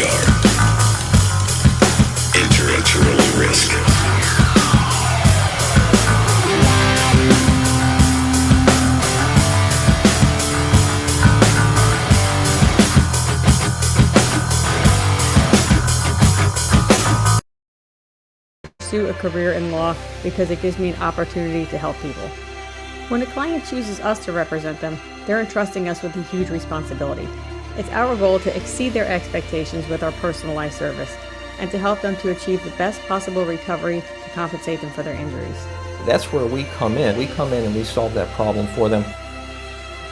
are. Enter at your own risk. Pursue a career in law because it gives me an opportunity to help people. When a client chooses us to represent them, they're entrusting us with a huge responsibility. It's our goal to exceed their expectations with our personalized service and to help them to achieve the best possible recovery to compensate them for their injuries. That's where we come in. We come in and we solve that problem for them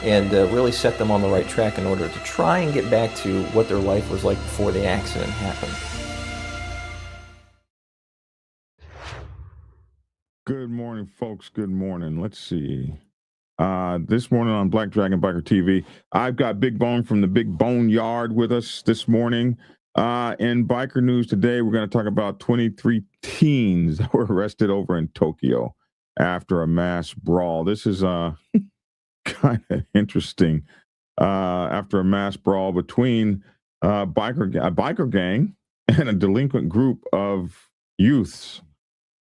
and really set them on the right track in order to try and get back to what their life was like before the accident happened. Good morning, folks. Good morning. Let's see. This morning on Black Dragon Biker TV, I've got Big Bone from the Big Bone Yard with us this morning. In biker news today, we're going to talk about 23 teens that were arrested over in Tokyo after a mass brawl. This is kind of interesting. After a mass brawl between a biker gang and a delinquent group of youths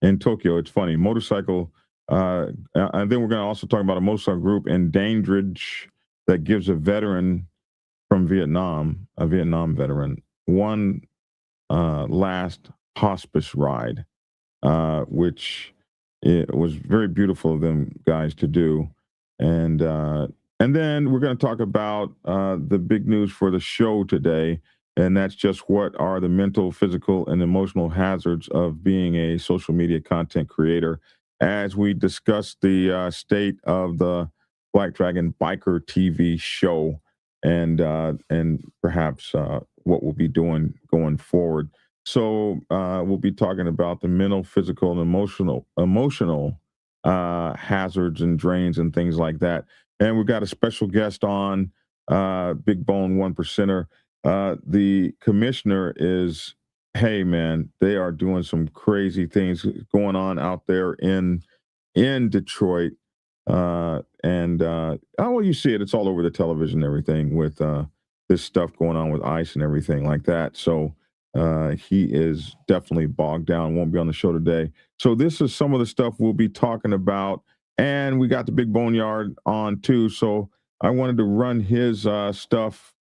in Tokyo. It's funny. Motorcycle. And then we're going to also talk about a motorcycle group in Dandridge that gives a veteran from Vietnam, a Vietnam veteran, one last hospice ride, which it was very beautiful of them guys to do. And then we're going to talk about the big news for the show today. And that's just what are the mental, physical, and emotional hazards of being a social media content creator, as we discuss the state of the Black Dragon Biker TV show and perhaps what we'll be doing going forward. So we'll be talking about the mental, physical, and emotional hazards and drains and things like that. And we've got a special guest on, Big Bone 1%er. The commissioner is, hey man, they are doing some crazy things going on out there in Detroit. Well, you see it, it's all over the television and everything with this stuff going on with ICE and everything like that. So he is definitely bogged down, won't be on the show today. So this is some of the stuff we'll be talking about. And we got the Big Boneyard on too. So I wanted to run his stuff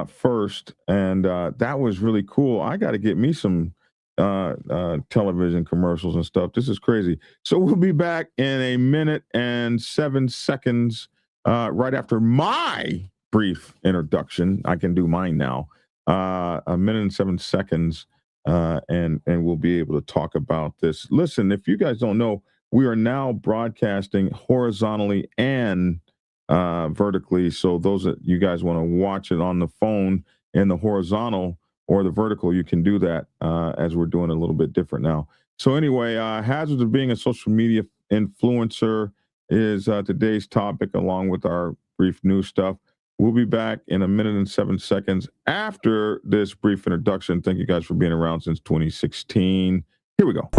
first, and that was really cool. I got to get me some television commercials and stuff. This is crazy. So we'll be back in a minute and 7 seconds, right after my brief introduction. I can do mine now. A minute and 7 seconds, and we'll be able to talk about this. Listen, if you guys don't know, we are now broadcasting horizontally and vertically. So those that you guys want to watch it on the phone in the horizontal or the vertical, you can do that as we're doing a little bit different now. So anyway, hazards of being a social media influencer is today's topic, along with our brief news stuff. We'll be back in a minute and 7 seconds after this brief introduction. Thank you guys for being around since 2016. Here we go.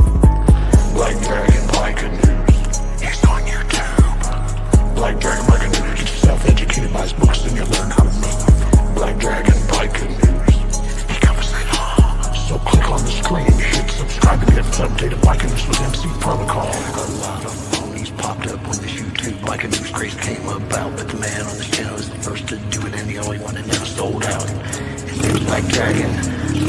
Black Dragon Biker News. It's on YouTube. Black Dragon Biker News. Get yourself educated by his books and you'll learn how to move. Black Dragon Biker News. He covers it all. So click on the screen, hit subscribe to get updated Biker News with MC Protocol. A lot of phonies popped up when this YouTube Biker News craze came about, but the man on this channel is the first to do it and the only one that never sold out. His name's Black Dragon.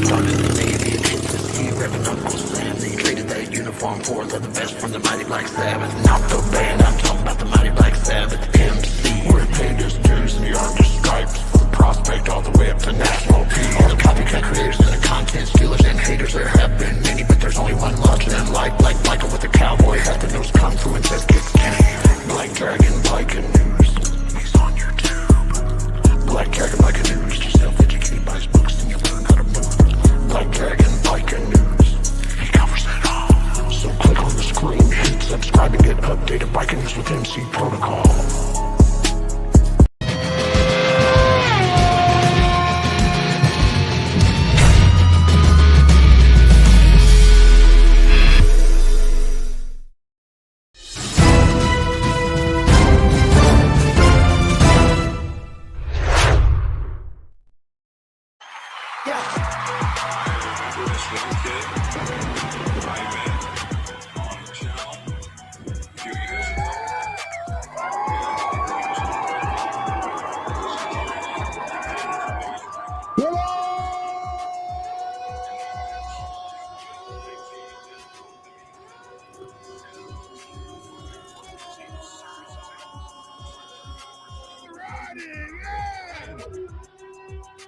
Started the Navy and hit the sea, revving Uncle Sam. They traded that uniform for the vest from the Mighty Black Sabbath. Not the band, I'm talking about the Mighty Black Sabbath MC. We're paid as dues and the art stripes from prospect all the way up to national peace. All the copycat creators and the content stealers and haters, there have been many, but there's only one larger than life. Like Michael with a cowboy hat that knows kung fu and says kick Kenny. Black Dragon Biker News. He's on YouTube. Black Dragon Biker News. Just self-educated by his books and you learn how to move. Black Dragon Biker News. He covers it all. So click on the screen, hit subscribe and get updated Biker News with MC Protocol.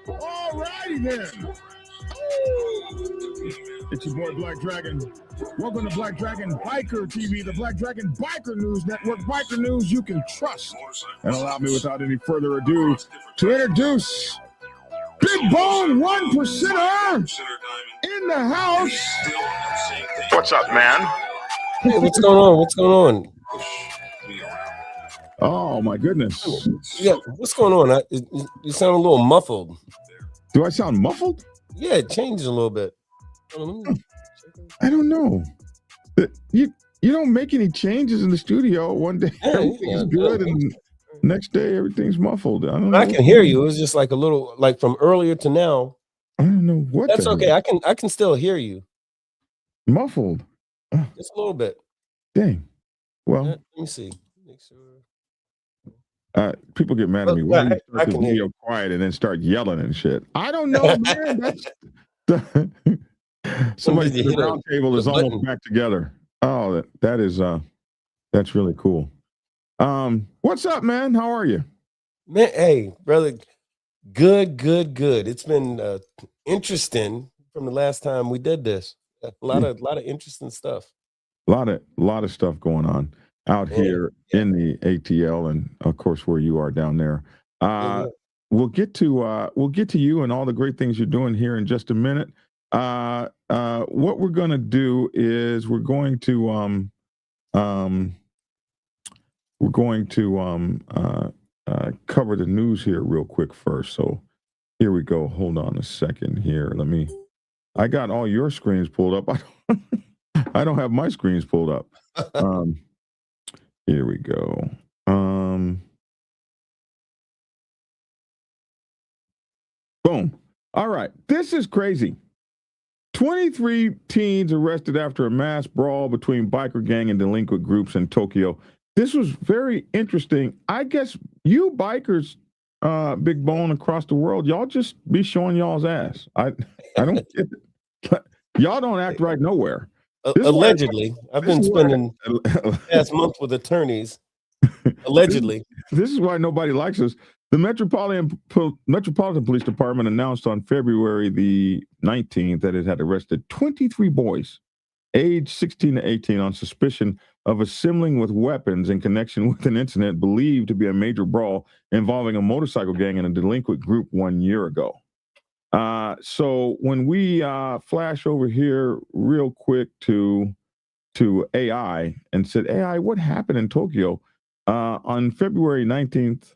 All righty then. It's your boy Black Dragon. Welcome to Black Dragon Biker TV, the Black Dragon Biker News Network. Biker news you can trust. And allow me, without any further ado, to introduce Big Bone 1%er in the house. What's up, man? Hey, what's going on? What's going on? Oh my goodness. Yeah, what's going on? You sound a little muffled. Do I sound muffled? Yeah, it changes a little bit. I don't know. You don't make any changes in the studio. One day everything's good, and next day everything's muffled. I don't know. I can hear you. It was just like a little, like from earlier to now. I don't know what. That's okay. I can still hear you. Muffled. Just a little bit. Dang. Well, let me see. Make sure. People get mad at me. Why do you start the video quiet and then start yelling and shit? I don't know, man. That's somebody at the round table is almost back together. Oh, that's really cool. What's up, man? How are you? Man, hey, brother. Good. It's been interesting from the last time we did this. A lot of interesting stuff. A lot of stuff going on out here in the ATL, and of course where you are down there. We'll get to you and all the great things you're doing here in just a minute. What we're going to do is we're going to cover the news here real quick first. So here we go. Hold on a second here. I got all your screens pulled up. I don't have my screens pulled up. Here we go. Boom. All right. This is crazy. 23 teens arrested after a mass brawl between biker gang and delinquent groups in Tokyo. This was very interesting. I guess you bikers, Big Bone, across the world, y'all just be showing y'all's ass. I don't get it. Y'all don't act right nowhere. Allegedly, I've been spending the past month with attorneys. Allegedly, this is why nobody likes us. The Metropolitan Police Department announced on February the 19th that it had arrested 23 boys, aged 16 to 18, on suspicion of assembling with weapons in connection with an incident believed to be a major brawl involving a motorcycle gang and a delinquent group 1 year ago. So when we flash over here real quick to AI and said, AI, what happened in Tokyo? On February 19th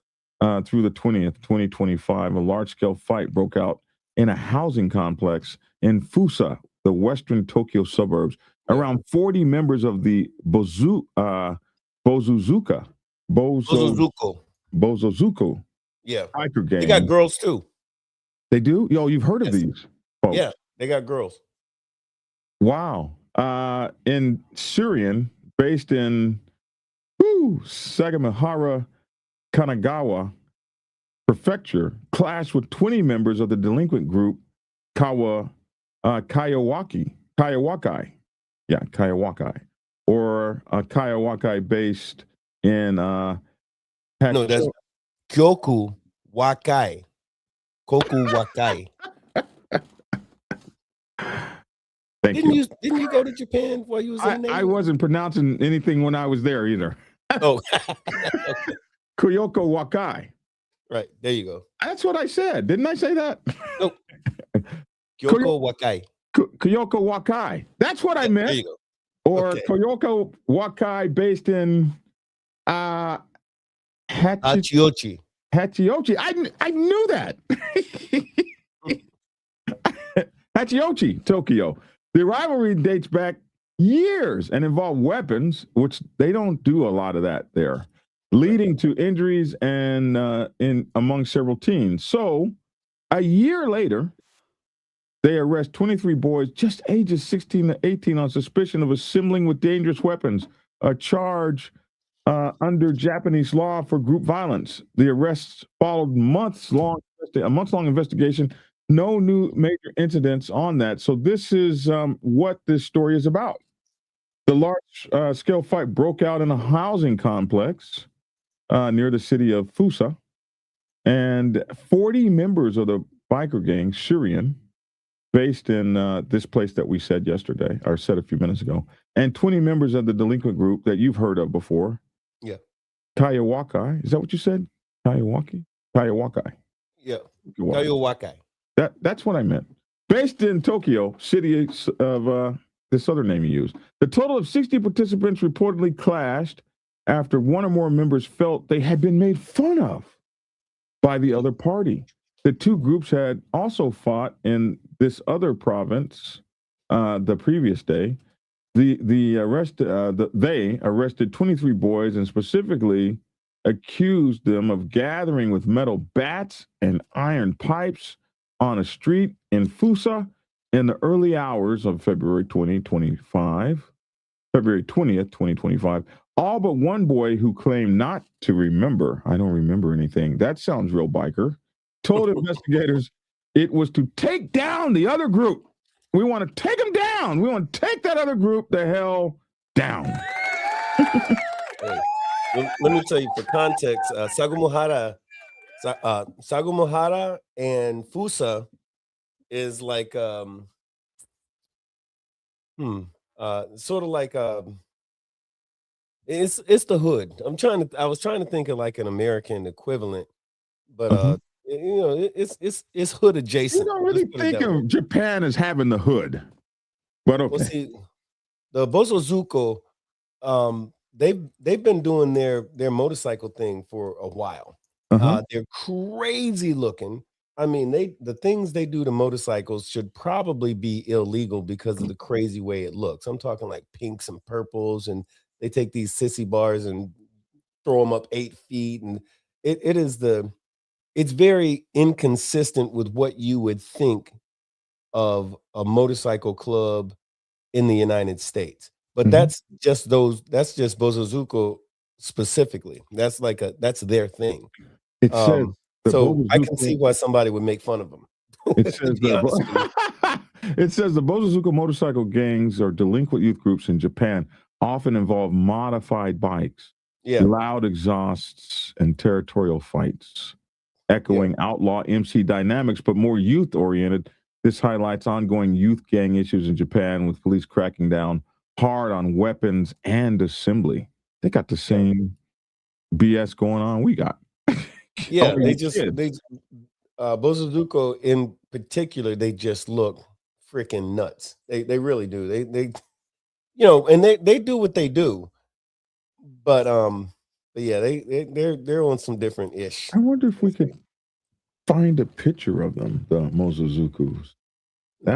through the 20th, 2025, a large-scale fight broke out in a housing complex in Fussa, the western Tokyo suburbs. Around 40 members of the bosozoku biker gang. They got girls too. They do? Yo, you've heard of these folks? Yeah, they got girls. Wow. In Suiren, based in Sagamihara, Kanagawa Prefecture, clashed with 20 members of the delinquent group Kyowakai. Yeah, Kyowakai. Or Kyowakai based in no, that's Kyowakai. Kyowakai. Didn't you go to Japan while you was in there? I wasn't pronouncing anything when I was there either. Oh. Okay. Kyowakai. Right, there you go. That's what I said. Didn't I say that? Nope. Kyowakai. Kyowakai. That's what I meant. There you go. Or Kyowakai based in Hachiochi. Hachiochi. I knew that. Hachiochi, Tokyo. The rivalry dates back years and involved weapons, which they don't do a lot of that there, leading to injuries and among several teens. So a year later, they arrest 23 boys just ages 16 to 18 on suspicion of assembling with dangerous weapons, a charge under Japanese law for group violence. The arrests followed a months-long investigation. No new major incidents on that. So this is what this story is about. The large-scale fight broke out in a housing complex near the city of Fussa. And 40 members of the biker gang, Suiren, based in this place that we said yesterday, or said a few minutes ago, and 20 members of the delinquent group that you've heard of before. Yeah. Kyowakai. Is that what you said? Kyowakai? Kyowakai. Yeah. Kyowakai. That's what I meant. Based in Tokyo, city of this other name you used. The total of 60 participants reportedly clashed after one or more members felt they had been made fun of by the other party. The two groups had also fought in this other province the previous day. They arrested 23 boys and specifically accused them of gathering with metal bats and iron pipes on a street in Fussa in the early hours of February 20th, 2025. All but one boy who claimed not to remember, I don't remember anything, that sounds real biker, told investigators it was to take down the other group. We want to take them down. We want to take that other group the hell down. Hey, let me tell you for context, Sagamihara and Fussa is like sort of like it's the hood. I was trying to think of like an American equivalent, but it's hood adjacent. You don't really think of Japan as having the hood, but okay. Well, see, the bosozoku, they've been doing their motorcycle thing for a while. They're crazy looking. I mean, the things they do to motorcycles should probably be illegal because of the crazy way it looks. I'm talking like pinks and purples, and they take these sissy bars and throw them up 8 feet, and it's very inconsistent with what you would think of a motorcycle club in the United States. But that's just bosozoku specifically. That's their thing. It says so I can see why somebody would make fun of them. It says the bosozoku motorcycle gangs or delinquent youth groups in Japan often involve modified bikes, loud exhausts, and territorial fights, echoing outlaw MC dynamics, but more youth-oriented. This highlights ongoing youth gang issues in Japan, with police cracking down hard on weapons and assembly. They got the same BS going on we got. Yeah, bosozoku in particular, they just look freaking nuts. They really do. They and they do what they do. But yeah, they're on some different ish. I wonder if we could find a picture of them, the bosozokus. The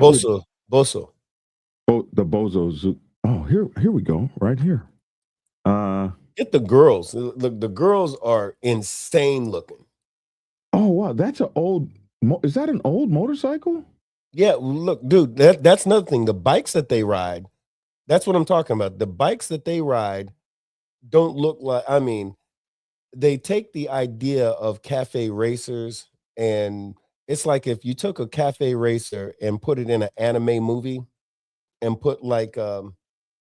bosozoku. Oh, here we go, right here. Get the girls. The girls are insane looking. Oh wow, that's an old. Is that an old motorcycle? Yeah, look, dude. That's another thing. The bikes that they ride. That's what I'm talking about. The bikes that they ride don't look like. I mean, they take the idea of cafe racers, and it's like if you took a cafe racer and put it in an anime movie, and put like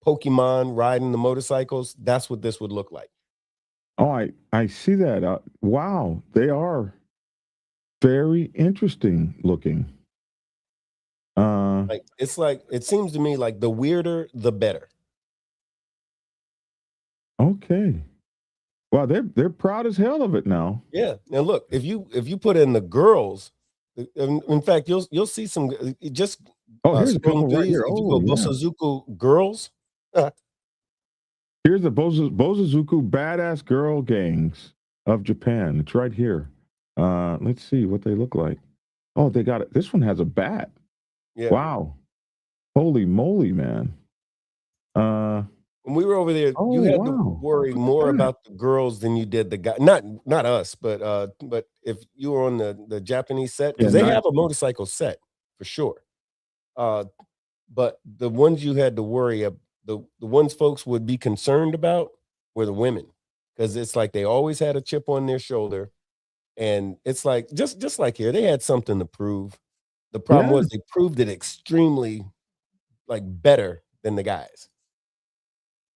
Pokemon riding the motorcycles, that's what this would look like. Oh, I see that. Wow, they are very interesting looking. It seems to me like the weirder, the better. Okay. Well, they're proud as hell of it now. Yeah. Now look, if you put in the girls, in fact, you'll see some just here's a couple right here. Bosozoku girls. Here's the bosozoku badass girl gangs of Japan. It's right here. Let's see what they look like. Oh, they got it. This one has a bat. Yeah. Wow. Holy moly, man. When we were over there, you had to worry more about the girls than you did the guy. Not us, but if you were on the Japanese set, because they have a motorcycle set for sure. But the ones you had to worry about, the ones folks would be concerned about were the women, because it's like they always had a chip on their shoulder, and it's like just like here, they had something to prove. The problem was they proved it extremely better than the guys.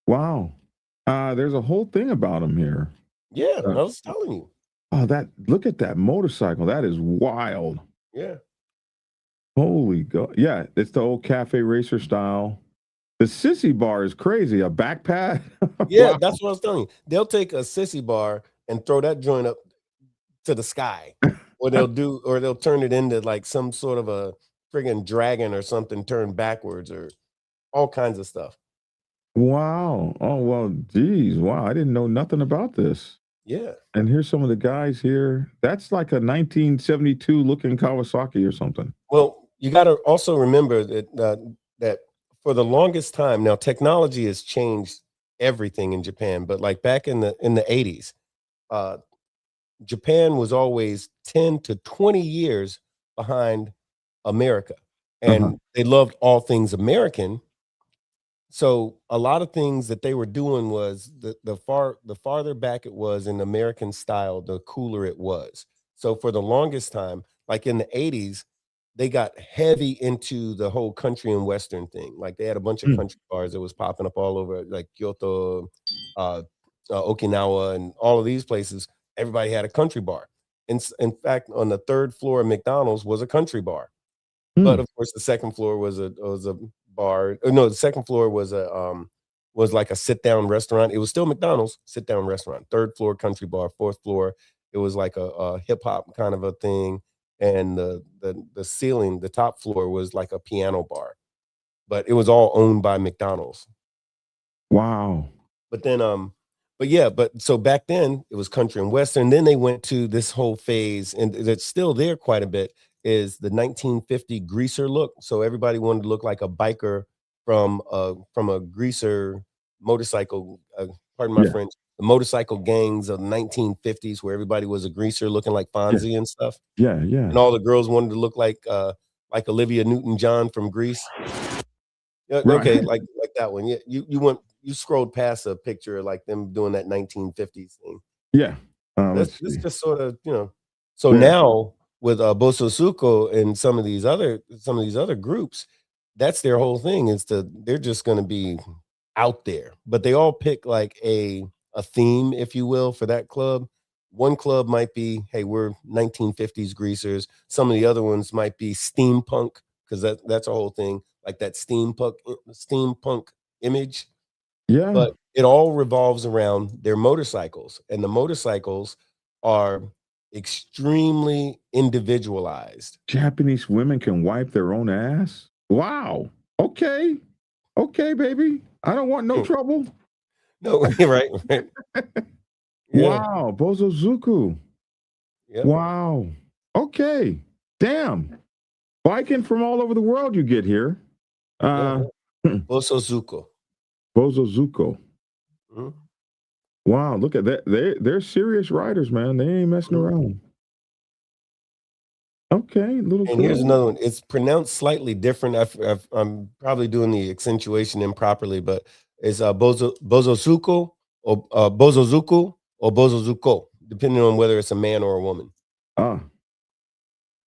Wow. There's a whole thing about them here. Yeah, I was telling you. Oh, look at that motorcycle. That is wild. Yeah. Holy God. Yeah, it's the old cafe racer style. The sissy bar is crazy. A back pad. Yeah, Wow. that's what I was telling you. They'll take a sissy bar and throw that joint up to the sky, or they'll turn it into like some sort of a friggin' dragon or something turned backwards, or all kinds of stuff. Wow. Oh, well, geez. Wow. I didn't know nothing about this. Yeah. And here's some of the guys here. That's like a 1972 looking Kawasaki or something. Well, you got to also remember that for the longest time, now technology has changed everything in Japan, but like back in the 80s, Japan was always 10 to 20 years behind America, and they loved all things American. So a lot of things that they were doing was the farther back it was in American style, the cooler it was. So for the longest time, like in the 80s, they got heavy into the whole country and western thing. Like they had a bunch of country bars that was popping up all over, like Kyoto, Okinawa, and all of these places. Everybody had a country bar. In fact, on the third floor of McDonald's was a country bar. But of course, the second floor was a bar. No, the second floor was like a sit down restaurant. It was still McDonald's, sit down restaurant. Third floor, country bar. Fourth floor, it was like a hip hop kind of a thing. And the ceiling, the top floor was like a piano bar. But it was all owned by McDonald's. Wow. But then but so back then it was country and western. Then they went to this whole phase, and it's still there quite a bit, is the 1950 greaser look. So everybody wanted to look like a biker from a greaser motorcycle, pardon my French, the motorcycle gangs of the 1950s, where everybody was a greaser looking like Fonzie and stuff. Yeah. And all the girls wanted to look like Olivia Newton-John from Grease. Right. Okay, like that one. Yeah, you scrolled past a picture of like them doing that 1950s thing. Yeah. This just sort of, so now with bosozoku and some of these other groups, that's their whole thing, is they're just going to be out there, but they all pick like a theme, if you will, for that club. One club might be, hey, we're 1950s greasers. Some of the other ones might be steampunk, because that's a whole thing, like that steampunk image. Yeah. But it all revolves around their motorcycles, and the motorcycles are extremely individualized. Japanese women can wipe their own ass? Wow. Okay, baby. I don't want no trouble. No, right. Yeah. Wow, bosozoku. Yep. Wow. Okay. Damn. Biking from all over the world you get here. Bosozoku. Bosozoku. Wow, look at that. They're serious riders, man. They ain't messing around. Okay, and here's another one. It's pronounced slightly different. I'm probably doing the accentuation improperly, but it's bosozoku or bosozoku, depending on whether it's a man or a woman.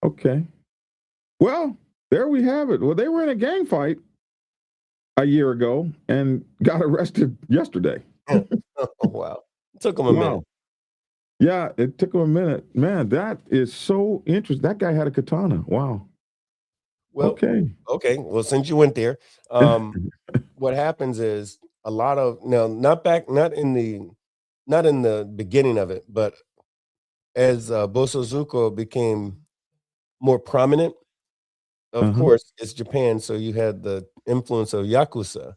Okay. Well, there we have it. Well, they were in a gang fight a year ago and got arrested yesterday. Oh, wow. It took them a minute. Yeah, it took them a minute. Man, that is so interesting. That guy had a katana. Wow. Well, okay. Well, since you went there, what happens is a lot of, now, not in the beginning of it, but as bosozoku became more prominent, of course, it's Japan, so you had the influence of Yakuza.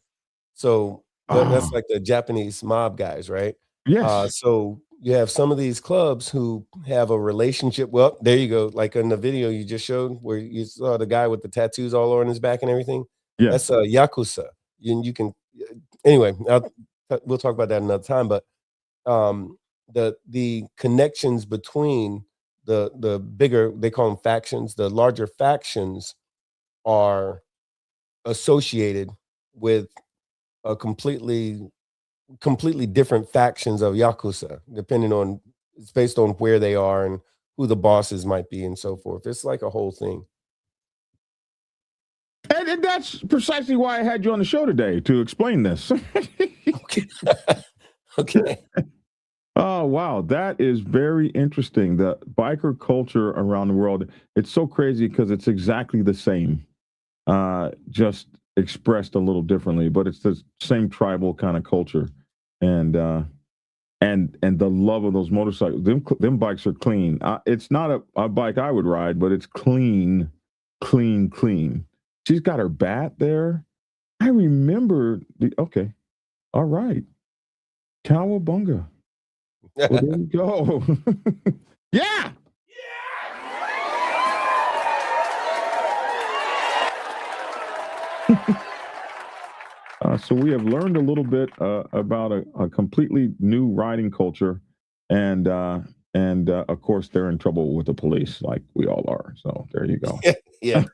So that's like the Japanese mob guys, right? Yes. So you have some of these clubs who have a relationship. Well, there you go. Like in the video you just showed, where you saw the guy with the tattoos all over his back and everything. Yeah. That's Yakuza. You can, anyway, we'll talk about that another time. But the connections between the bigger, they call them factions, the larger factions are associated with a completely different factions of Yakuza, depending on, it's based on where they are and who the bosses might be and so forth. It's like a whole thing. And that's precisely why I had you on the show today, to explain this. Okay. Oh, wow. That is very interesting. The biker culture around the world, it's so crazy because it's exactly the same, just expressed a little differently, but it's the same tribal kind of culture. And and the love of those motorcycles. Them bikes are clean. It's not a bike I would ride, but it's clean, clean, clean. She's got her bat there. I remember okay. All right. Cowabunga. Well, there you go. Yeah. So we have learned a little bit about a completely new riding culture, and of course they're in trouble with the police, like we all are. So there you go. Yeah.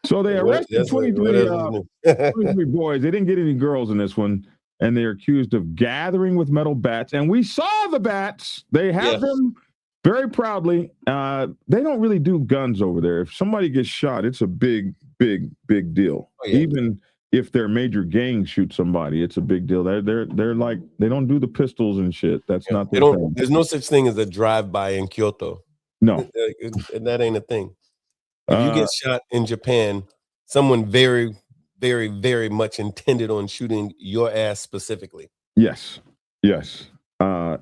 So they arrested 23 boys. They didn't get any girls in this one, and they're accused of gathering with metal bats. And we saw the bats. They have them very proudly. They don't really do guns over there. If somebody gets shot, it's a big, big, big deal. Oh, yeah. Even if their major gang shoots somebody, it's a big deal. They're like, they don't do the pistols and shit. That's not their thing. There's no such thing as a drive-by in Kyoto. No. That ain't a thing. If you get shot in Japan, someone very, very, very much intended on shooting your ass specifically. Yes. All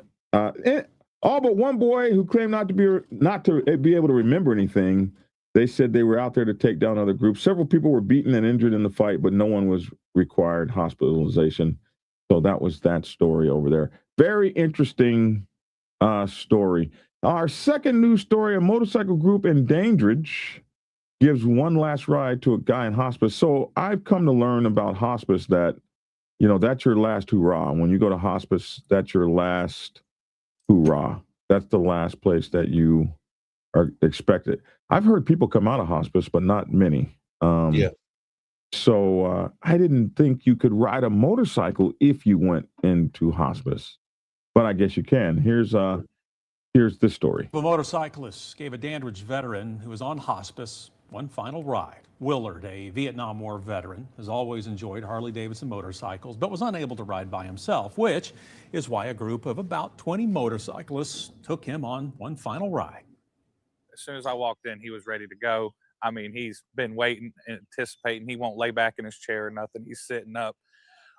but one boy who claimed not to be able to remember anything. They said they were out there to take down other groups. Several people were beaten and injured in the fight, but no one was required hospitalization. So that was that story over there. Very interesting story. Our second news story: a motorcycle group in Dandridge gives one last ride to a guy in hospice. So I've come to learn about hospice that, that's your last hurrah. When you go to hospice, that's your last hoorah. That's the last place that you are expected. I've heard people come out of hospice, but not many. So I didn't think you could ride a motorcycle if you went into hospice, but I guess you can. Here's this story. A motorcyclist gave a Dandridge veteran who was on hospice one final ride. Willard, a Vietnam War veteran, has always enjoyed Harley-Davidson motorcycles, but was unable to ride by himself, which is why a group of about 20 motorcyclists took him on one final ride. As soon as I walked in, he was ready to go. I mean, he's been waiting, anticipating. He won't lay back in his chair or nothing. He's sitting up,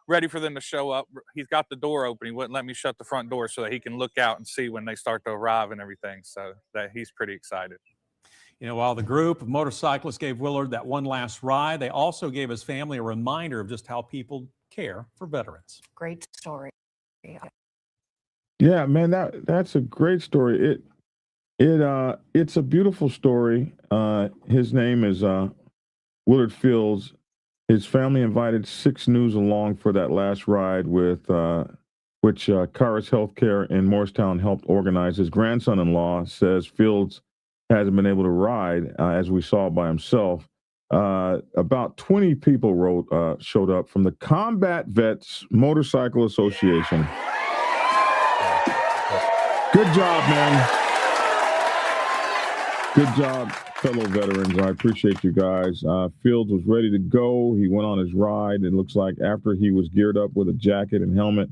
ready for them to show up. He's got the door open. He wouldn't let me shut the front door so that he can look out and see when they start to arrive and everything. So that he's pretty excited. While the group of motorcyclists gave Willard that one last ride, they also gave his family a reminder of just how people care for veterans. Great story. Yeah, man, that's a great story. It's a beautiful story. His name is Willard Fields. His family invited 6 News along for that last ride with which Caris Healthcare in Morristown helped organize. His grandson-in-law says Fields hasn't been able to ride, as we saw by himself. About 20 people showed up from the Combat Vets Motorcycle Association. Good job, man. Good job, fellow veterans. I appreciate you guys. Fields was ready to go. He went on his ride. It looks like after he was geared up with a jacket and helmet,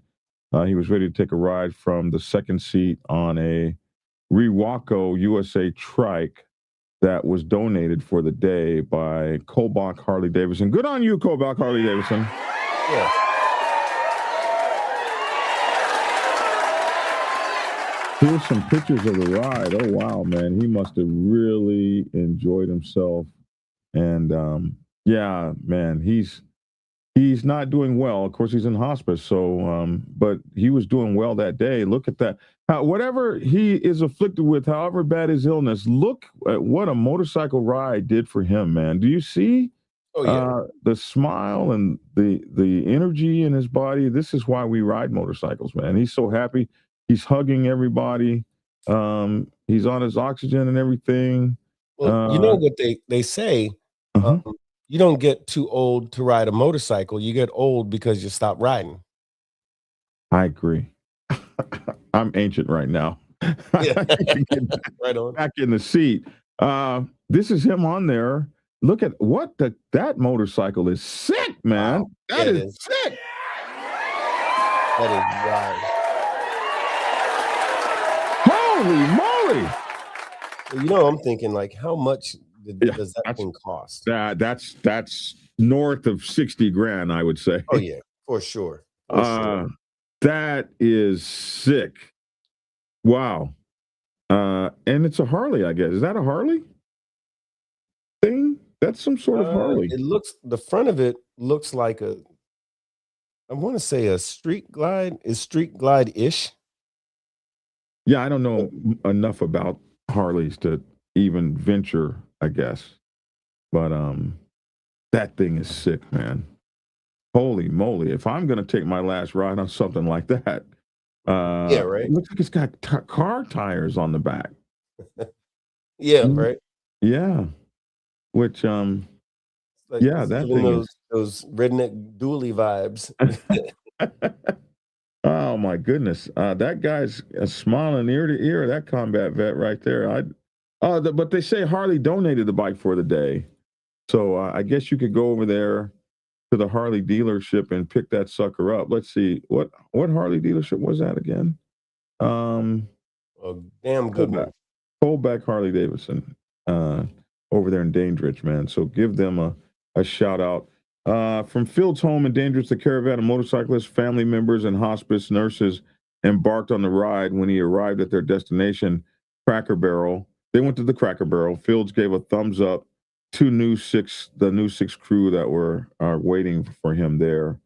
he was ready to take a ride from the second seat on a Rivalry USA trike that was donated for the day by Kobach Harley Davidson. Good on you, Kobach Harley Davidson. Yeah. Here's some pictures of the ride. Oh, wow, man. He must have really enjoyed himself. And, yeah, man, he's not doing well. Of course, he's in hospice. So, but he was doing well that day. Look at that. Whatever he is afflicted with, however bad his illness, look at what a motorcycle ride did for him, man. Do you see the smile and the energy in his body? This is why we ride motorcycles, man. He's so happy. He's hugging everybody. He's on his oxygen and everything. Well, you know what they say? You don't get too old to ride a motorcycle. You get old because you stop riding. I agree. I'm ancient right now. Yeah. Right on. Back in the seat. This is him on there. Look at that motorcycle is sick, man. Wow. That is sick. That is wild. Holy moly! You know, I'm thinking like, how much does that thing cost? That's north of 60 grand, I would say. Oh yeah, for sure. For sure. That is sick. Wow. And it's a Harley, I guess. Is that a Harley thing? That's some sort of Harley. The front of it looks like I want to say a street glide. Is street glide-ish? Yeah, I don't know enough about Harleys to even venture, I guess. But that thing is sick, man. Holy moly. If I'm going to take my last ride on something like that, yeah, right. It looks like it's got car tires on the back. Yeah, right. Yeah. Which like, yeah, that thing those redneck dually vibes. Oh my goodness. That guy's smiling ear to ear, that combat vet right there. But they say Harley donated the bike for the day. So I guess you could go over there to the Harley dealership and pick that sucker up. Let's see. What Harley dealership was that again? A damn good one. Pullback Harley Davidson over there in Dandridge, man. So give them a shout out. From Field's home in Dandridge, the caravan of motorcyclists, family members, and hospice nurses embarked on the ride. When he arrived at their destination, Cracker Barrel, they went to the Cracker Barrel. Fields gave a thumbs up to the new six crew that were waiting for him there.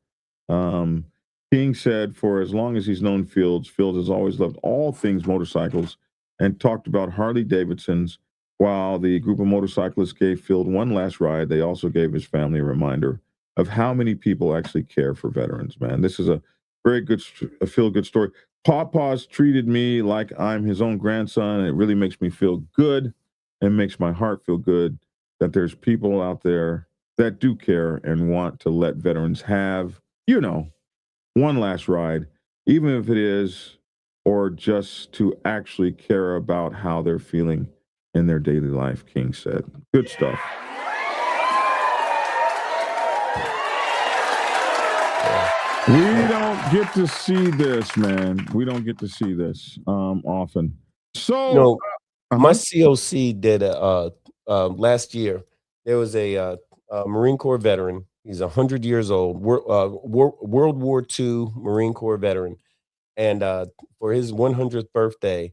King said, for as long as he's known Fields, Fields has always loved all things motorcycles and talked about Harley Davidsons. While the group of motorcyclists gave Field one last ride, they also gave his family a reminder of how many people actually care for veterans, man. This is a very good, feel-good story. Pawpaw's treated me like I'm his own grandson. It really makes me feel good and makes my heart feel good that there's people out there that do care and want to let veterans have, one last ride, even if it is, or just to actually care about how they're feeling in their daily life, King said. Good stuff. We don't get to see this, man. We don't get to see this often. So, my COC did last year. There was a Marine Corps veteran. He's 100 years old, World War II Marine Corps veteran. And for his 100th birthday,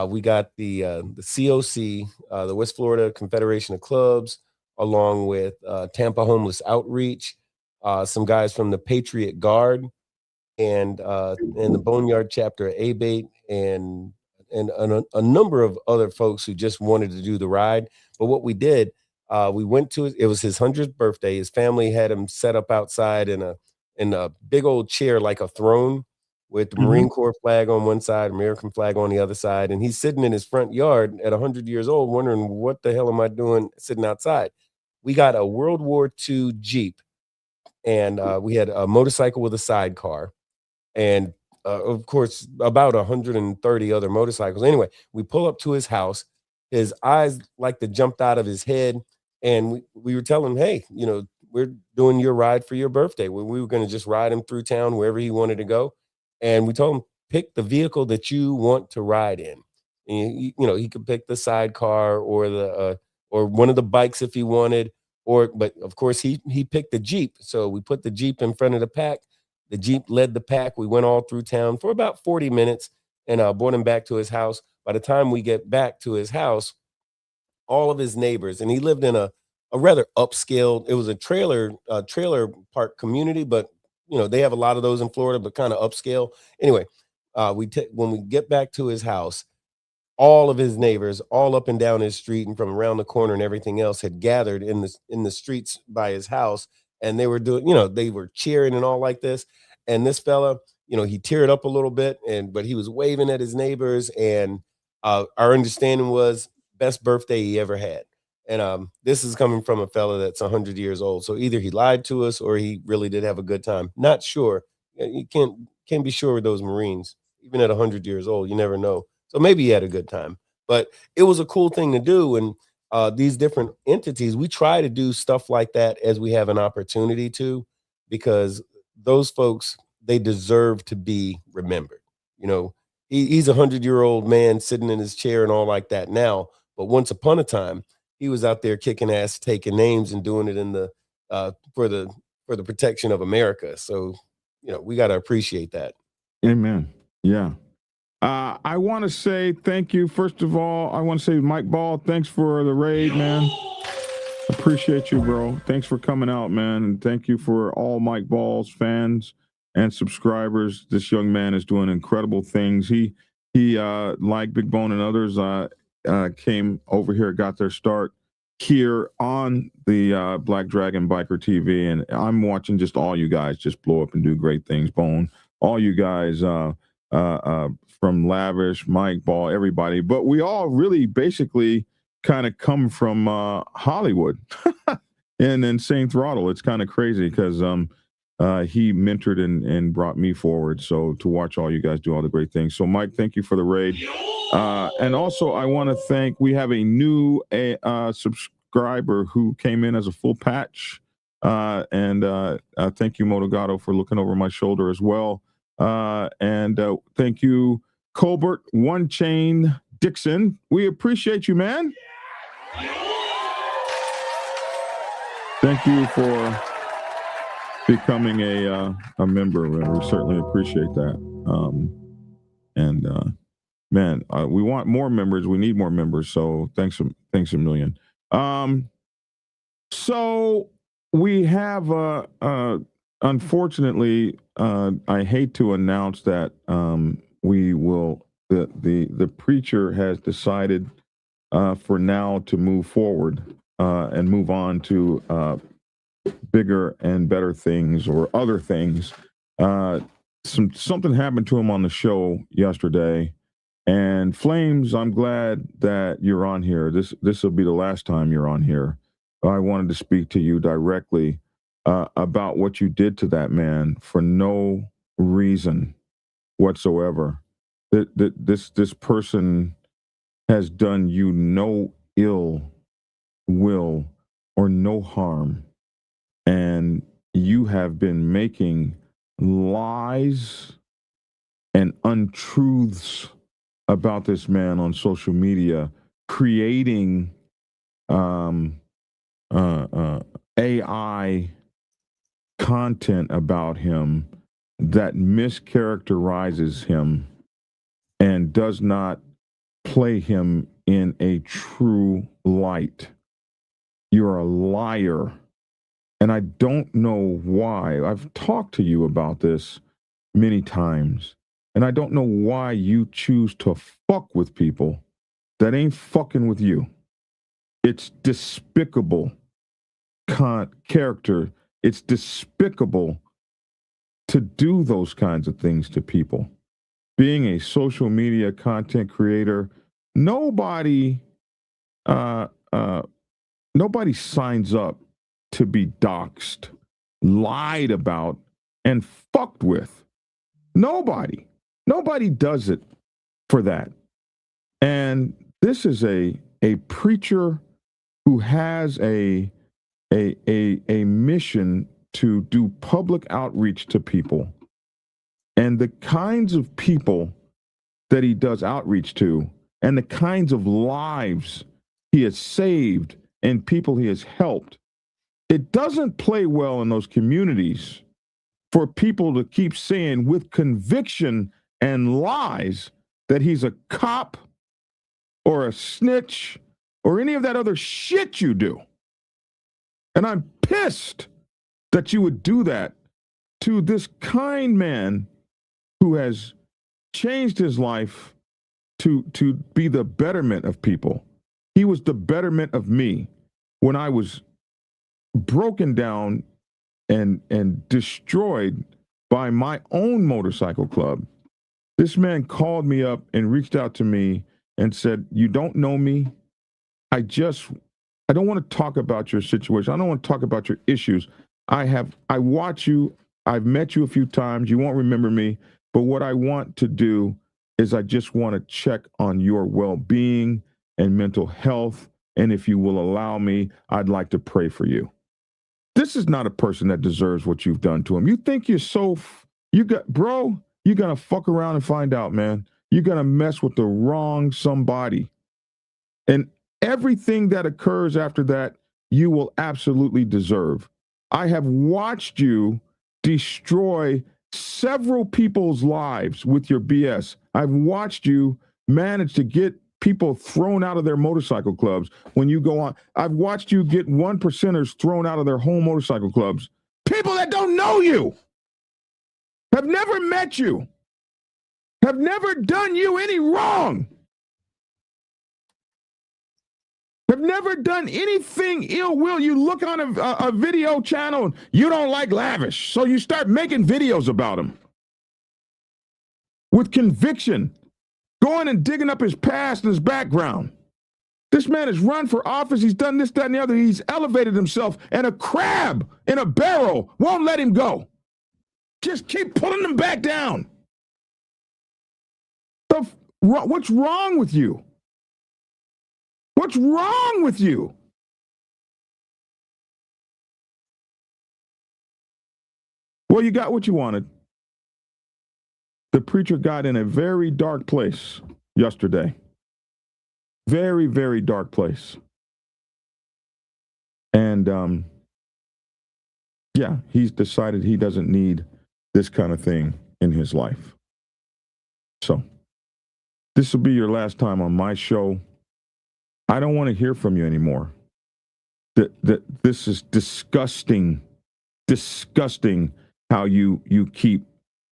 we got the COC, the West Florida Confederation of Clubs, along with Tampa Homeless Outreach, some guys from the Patriot Guard, and the Boneyard chapter of ABATE, and a number of other folks who just wanted to do the ride. But what we did, we went to it was his 100th birthday. His family had him set up outside in a big old chair like a throne, with the Marine Corps flag on one side, American flag on the other side. And he's sitting in his front yard at 100 years old, wondering, what the hell am I doing sitting outside? We got a World War II Jeep, and we had a motorcycle with a sidecar, and of course, about 130 other motorcycles. Anyway, we pull up to his house. His eyes like to jumped out of his head. And we were telling him, hey, we're doing your ride for your birthday. We were going to just ride him through town wherever he wanted to go. And we told him, pick the vehicle that you want to ride in. And, he could pick the sidecar or or one of the bikes if he wanted, but of course he picked the Jeep. So we put the Jeep in front of the pack. The Jeep led the pack. We went all through town for about 40 minutes and brought him back to his house. By the time we get back to his house, all of his neighbors, and he lived in a rather upscale, it was a trailer park community, but they have a lot of those in Florida, but kind of upscale. Anyway, when we get back to his house, all of his neighbors, all up and down his street and from around the corner and everything else, had gathered in the streets by his house, and they were doing, they were cheering and all like this. And this fella, he teared up a little bit, but he was waving at his neighbors, and our understanding was best birthday he ever had. And this is coming from a fella that's 100 years old. So either he lied to us or he really did have a good time. Not sure. You can't be sure with those Marines. Even at 100 years old, you never know. So maybe he had a good time. But it was a cool thing to do. And these different entities, we try to do stuff like that as we have an opportunity to, because those folks, they deserve to be remembered. he's 100-year-old man sitting in his chair and all like that now. But once upon a time, he was out there kicking ass, taking names, and doing it in the for the protection of America. So, we got to appreciate that. Amen. Yeah. I want to say thank you. First of all, I want to say, Mike Ball, thanks for the raid, man. Appreciate you, bro. Thanks for coming out, man. And thank you for all Mike Ball's fans and subscribers. This young man is doing incredible things. He like Big Bone and others, came over here, got their start here on the Black Dragon Biker TV. And I'm watching just all you guys just blow up and do great things. Bone, all you guys, from Lavish, Mike Ball, everybody. But we all really basically kind of come from Hollywood and Insane Throttle. It's kind of crazy because he mentored and brought me forward. So to watch all you guys do all the great things. So Mike, thank you for the raid. And also I want to thank, we have a new subscriber who came in as a full patch. And thank you, Motogato, for looking over my shoulder as well. And thank you, Colbert One Chain Dixon. We appreciate you, man. Thank you for becoming a member. We certainly appreciate that. Man, we want more members. We need more members. So thanks a million. So we have unfortunately, I hate to announce that we will. The preacher has decided for now to move forward and move on to bigger and better things or other things. Something happened to him on the show yesterday, and Flames, I'm glad that you're on here. This will be the last time you're on here. I wanted to speak to you directly about what you did to that man for no reason whatsoever. This person has done you no ill will or no harm, and you have been making lies and untruths about this man on social media, creating AI content about him that mischaracterizes him and does not play him in a true light. You're a liar. And I don't know why. I've talked to you about this many times. And I don't know why you choose to fuck with people that ain't fucking with you. It's despicable character. It's despicable to do those kinds of things to people. Being a social media content creator, nobody signs up to be doxed, lied about, and fucked with. Nobody does it for that. And this is a preacher who has a mission to do public outreach to people. And the kinds of people that he does outreach to, and the kinds of lives he has saved and people he has helped, it doesn't play well in those communities for people to keep saying with conviction and lies that he's a cop or a snitch or any of that other shit you do. And I'm pissed that you would do that to this kind man who has changed his life to be the betterment of people. He was the betterment of me when I was broken down and destroyed by my own motorcycle club. This man called me up and reached out to me and said, "You don't know me. I don't want to talk about your situation. I don't want to talk about your issues. I watch you. I've met you a few times. You won't remember me. But what I want to do is I just want to check on your well-being and mental health. And if you will allow me, I'd like to pray for you." This is not a person that deserves what you've done to him. You think you're you're going to fuck around and find out, man. you're going to mess with the wrong somebody. And everything that occurs after that, you will absolutely deserve. I have watched you destroy several people's lives with your BS. I've watched you manage to get people thrown out of their motorcycle clubs when you go on. I've watched you get 1%ers thrown out of their home motorcycle clubs. People that don't know you, have never met you, have never done you any wrong, have never done anything ill will. You look on a video channel and you don't like Lavish, so you start making videos about him with conviction, going and digging up his past and his background. This man has run for office. He's done this, that, and the other. He's elevated himself, and a crab in a barrel won't let him go. Just keep pulling him back down. What's wrong with you? What's wrong with you? Well, you got what you wanted. The preacher got in a very dark place yesterday. Very, very dark place. And yeah, he's decided he doesn't need this kind of thing in his life. So this will be your last time on my show. I don't want to hear from you anymore. This is disgusting, disgusting how you keep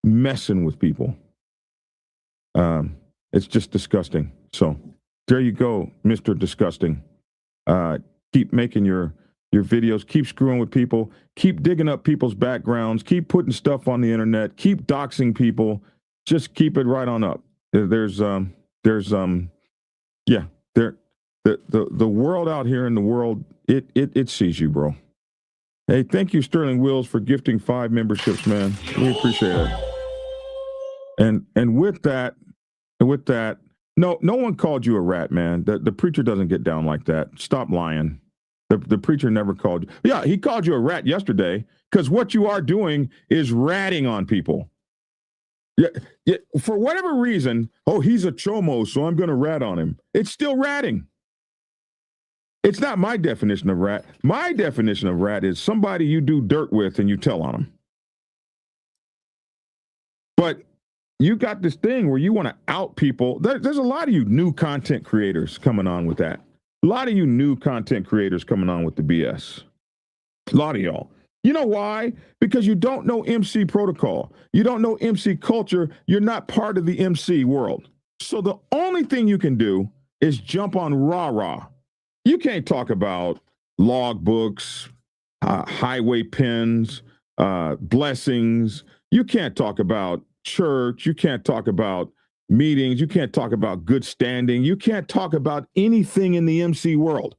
messing with people. It's just disgusting. So there you go, Mr. Disgusting. Keep making your videos, keep screwing with people, keep digging up people's backgrounds, keep putting stuff on the internet, keep doxing people. Just keep it right on up. The world out here in the world, it sees you, bro. Hey, thank you, Sterling Wills, for gifting 5 memberships, man. We appreciate it. And with that, no one called you a rat, man. The preacher doesn't get down like that. Stop lying. The preacher never called you. Yeah, he called you a rat yesterday because what you are doing is ratting on people. Yeah, for whatever reason, he's a chomo, so I'm going to rat on him. It's still ratting. It's not my definition of rat. My definition of rat is somebody you do dirt with and you tell on them. But you got this thing where you want to out people. There's a lot of you new content creators coming on with that. A lot of you new content creators coming on with the BS. A lot of y'all. You know why? Because you don't know MC protocol. You don't know MC culture. You're not part of the MC world. So the only thing you can do is jump on rah-rah. You can't talk about logbooks, highway pins, blessings. You can't talk about church. You can't talk about meetings. You can't talk about good standing. You can't talk about anything in the MC world.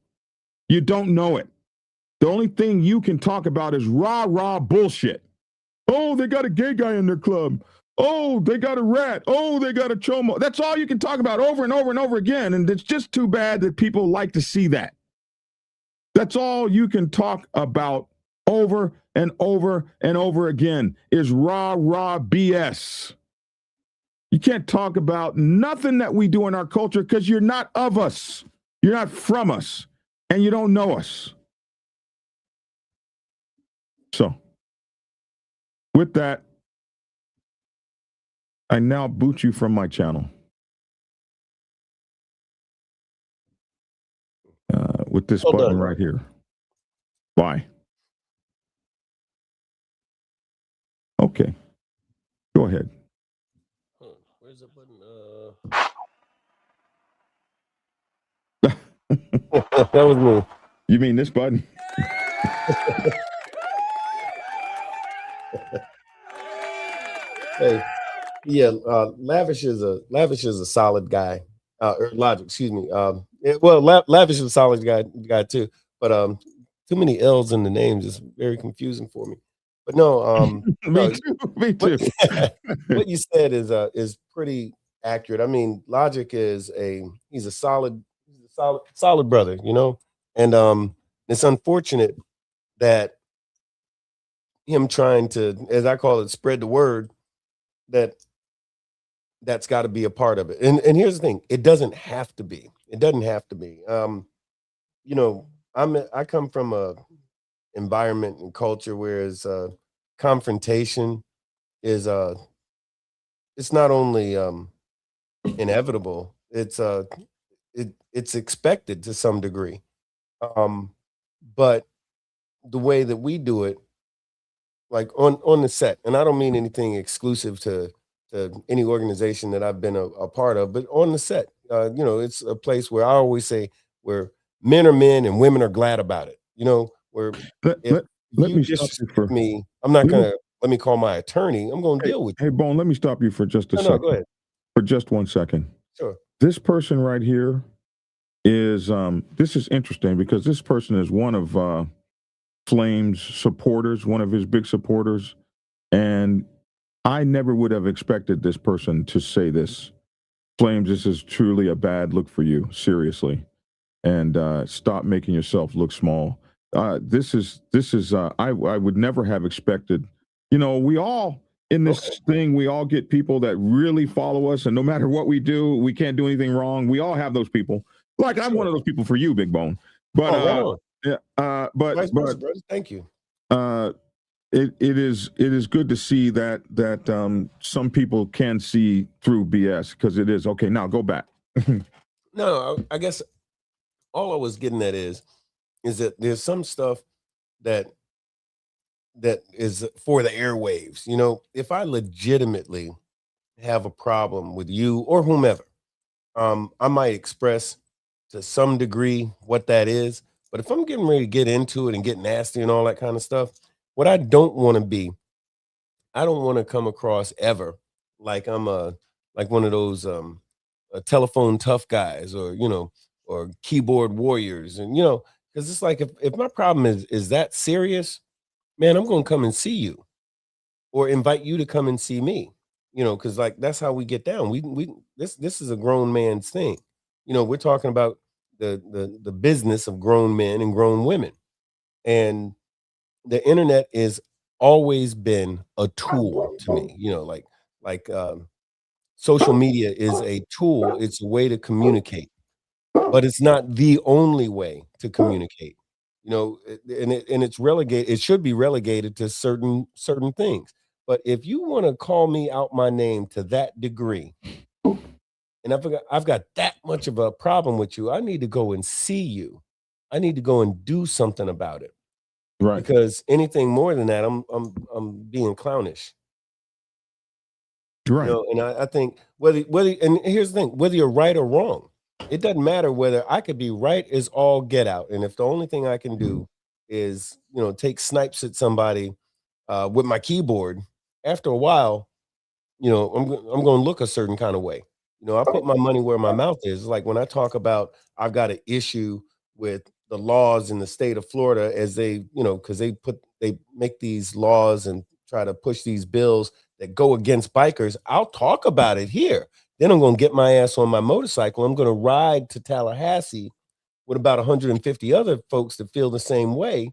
You don't know it. The only thing you can talk about is rah-rah bullshit. Oh, they got a gay guy in their club. Oh, they got a rat. Oh, they got a chomo. That's all you can talk about over and over and over again. And it's just too bad that people like to see that. That's all you can talk about over and over and over again is rah-rah BS. You can't talk about nothing that we do in our culture because you're not of us. You're not from us. And you don't know us. So, with that, I now boot you from my channel. With this button right here. Why? Okay. Go ahead. Where's the button? That was me. You mean this button? Hey, yeah, Lavish is a solid guy. Or Logic, excuse me. Lavish is a solid guy too. But too many L's in the names is very confusing for me. But no, me too. What you said is pretty accurate. I mean, Logic is he's a solid brother, you know. And it's unfortunate that him trying to, as I call it, spread the word that that's got to be a part of it. And here's the thing, it doesn't have to be. It doesn't have to be. You know, I come from a environment and culture where confrontation is it's not only inevitable, it's expected to some degree. But the way that we do it, like on the set, and I don't mean anything exclusive to any organization that I've been a part of, but on the set, you know, it's a place where I always say where men are men and women are glad about it. You know, where if let you me stop you for disrespect me, I'm not gonna let me call my attorney. I'm gonna deal with you. Hey, Bone, let me stop you for just a No, second. go ahead. For just 1 second. Sure. This person right here is this is interesting because this person is one of Flame's supporters, one of his big supporters, and I never would have expected this person to say this. Flames, this is truly a bad look for you, seriously, and stop making yourself look small. This is I would never have expected. You know, we all in this thing, we all get people that really follow us, and no matter what we do, we can't do anything wrong. We all have those people. Like I'm one of those people for you, Big Bone. But Vice versa, brother. Thank you. It is good to see that some people can see through BS because it is okay. Now go back. No, I guess all I was getting at is that there's some stuff that is for the airwaves. You know, if I legitimately have a problem with you or whomever, I might express to some degree what that is. But if I'm getting ready to get into it and get nasty and all that kind of stuff, what I don't want to be, I don't want to come across ever like I'm like one of those telephone tough guys, or you know, or keyboard warriors. And you know, because it's like if my problem is that serious, man, I'm gonna come and see you or invite you to come and see me. You know, because like that's how we get down. This is a grown man's thing. You know, we're talking about the business of grown men and grown women. And the internet is always been a tool to me, you know, like social media is a tool, it's a way to communicate, but it's not the only way to communicate. You know, and it's relegated, it should be relegated to certain things. But if you want to call me out my name to that degree, and I've got that much of a problem with you, I need to go and see you. I need to go and do something about it. Right. Because anything more than that, I'm being clownish. Right. You know, and I think whether and here's the thing, whether you're right or wrong, it doesn't matter. Whether I could be right is all get out. And if the only thing I can do is, you know, take snipes at somebody with my keyboard, after a while, you know, I'm going to look a certain kind of way. You know, I put my money where my mouth is. Like when I talk about I've got an issue with the laws in the state of Florida, as they, you know, because they make these laws and try to push these bills that go against bikers. I'll talk about it here. Then I'm going to get my ass on my motorcycle. I'm going to ride to Tallahassee with about 150 other folks that feel the same way,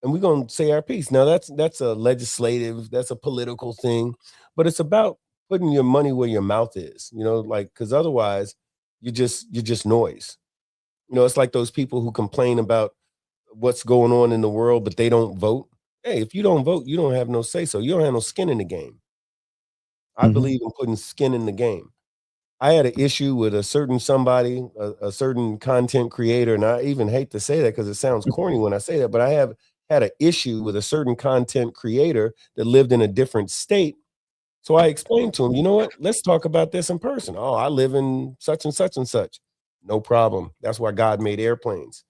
and we're going to say our piece. Now that's a legislative, that's a political thing, but it's about putting your money where your mouth is, you know, like, because otherwise you're just noise. You know, it's like those people who complain about what's going on in the world, but they don't vote. Hey, if you don't vote, you don't have no say so. You don't have no skin in the game. I believe in putting skin in the game. I had an issue with a certain somebody, a certain content creator, and I even hate to say that because it sounds corny when I say that, but I have had an issue with a certain content creator that lived in a different state. So I explained to him, you know what? Let's talk about this in person. Oh, I live in such and such and such. No problem. That's why God made airplanes.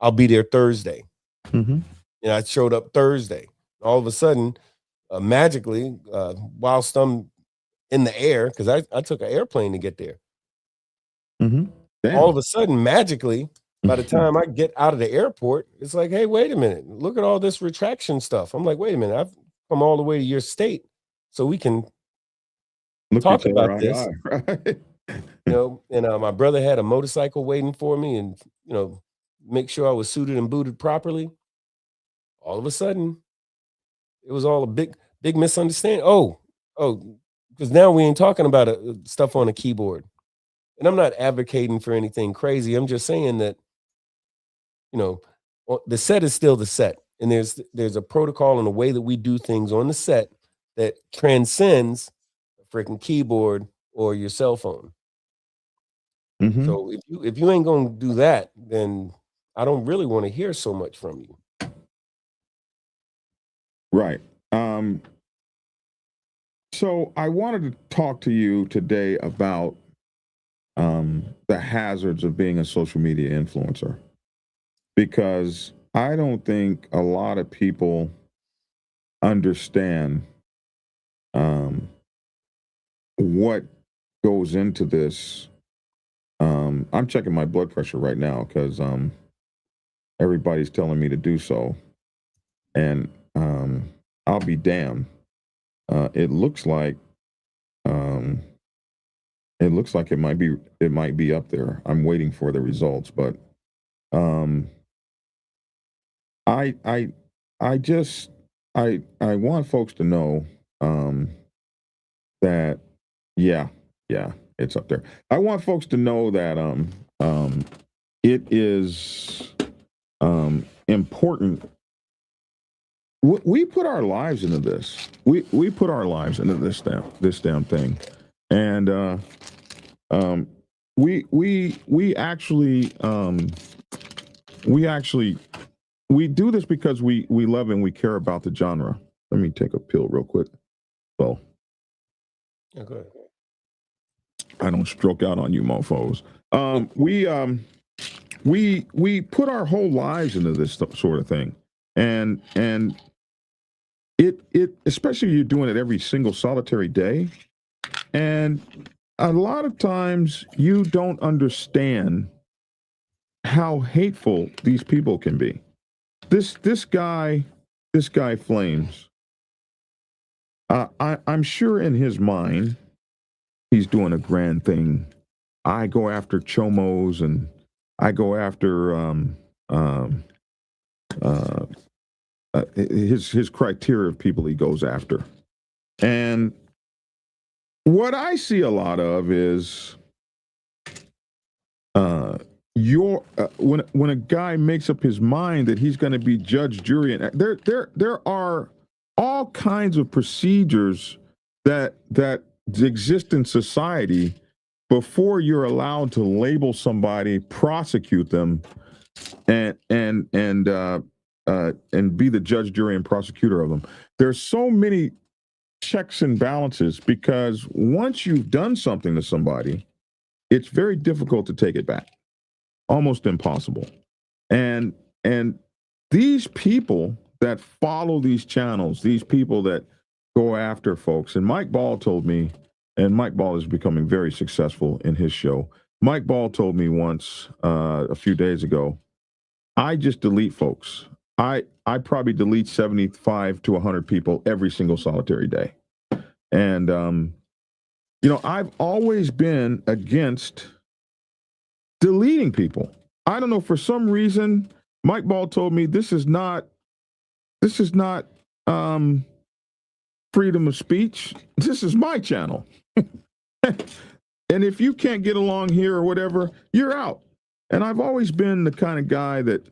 I'll be there Thursday. And I showed up Thursday. All of a sudden, magically, whilst I'm in the air, because I took an airplane to get there. All of a sudden, magically, by the time I get out of the airport, it's like, hey, wait a minute. Look at all this retraction stuff. I'm like, wait a minute. I've come all the way to your state so we can talk about this. Right. You know, and my brother had a motorcycle waiting for me, and you know, make sure I was suited and booted properly. All of a sudden, it was all a big misunderstanding. Oh, because now we ain't talking about stuff on a keyboard. And I'm not advocating for anything crazy. I'm just saying that, you know, the set is still the set. And there's a protocol and a way that we do things on the set that transcends a freaking keyboard or your cell phone. Mm-hmm. So if you ain't going to do that, then I don't really want to hear so much from you. Right. So I wanted to talk to you today about the hazards of being a social media influencer, because I don't think a lot of people understand what goes into this. I'm checking my blood pressure right now because everybody's telling me to do so, and I'll be damned. It looks like it might be up there. I'm waiting for the results, but I want folks to know that yeah, it's up there. I want folks to know that it is important. We put our lives into this. We put our lives into this damn thing, and we actually do this because we love and we care about the genre. Let me take a pill real quick. Well, okay. I don't stroke out on you, mofos. We put our whole lives into this sort of thing, and it especially you're doing it every single solitary day, and a lot of times you don't understand how hateful these people can be. This guy Flames. I'm sure in his mind he's doing a grand thing. I go after chomos and I go after his criteria of people he goes after. And what I see a lot of is when a guy makes up his mind that he's going to be judge, jury, and there are all kinds of procedures that exist in society before you're allowed to label somebody, prosecute them, and be the judge, jury, and prosecutor of them. There's so many checks and balances because once you've done something to somebody, it's very difficult to take it back. Almost impossible. And these people that follow these channels, these people that go after folks, and Mike Ball told me, and Mike Ball is becoming very successful in his show. Mike Ball told me once a few days ago, I just delete folks. I probably delete 75 to 100 people every single solitary day. And, I've always been against deleting people. I don't know, for some reason, Mike Ball told me this is not freedom of speech. This is my channel. And if you can't get along here or whatever, you're out. And I've always been the kind of guy that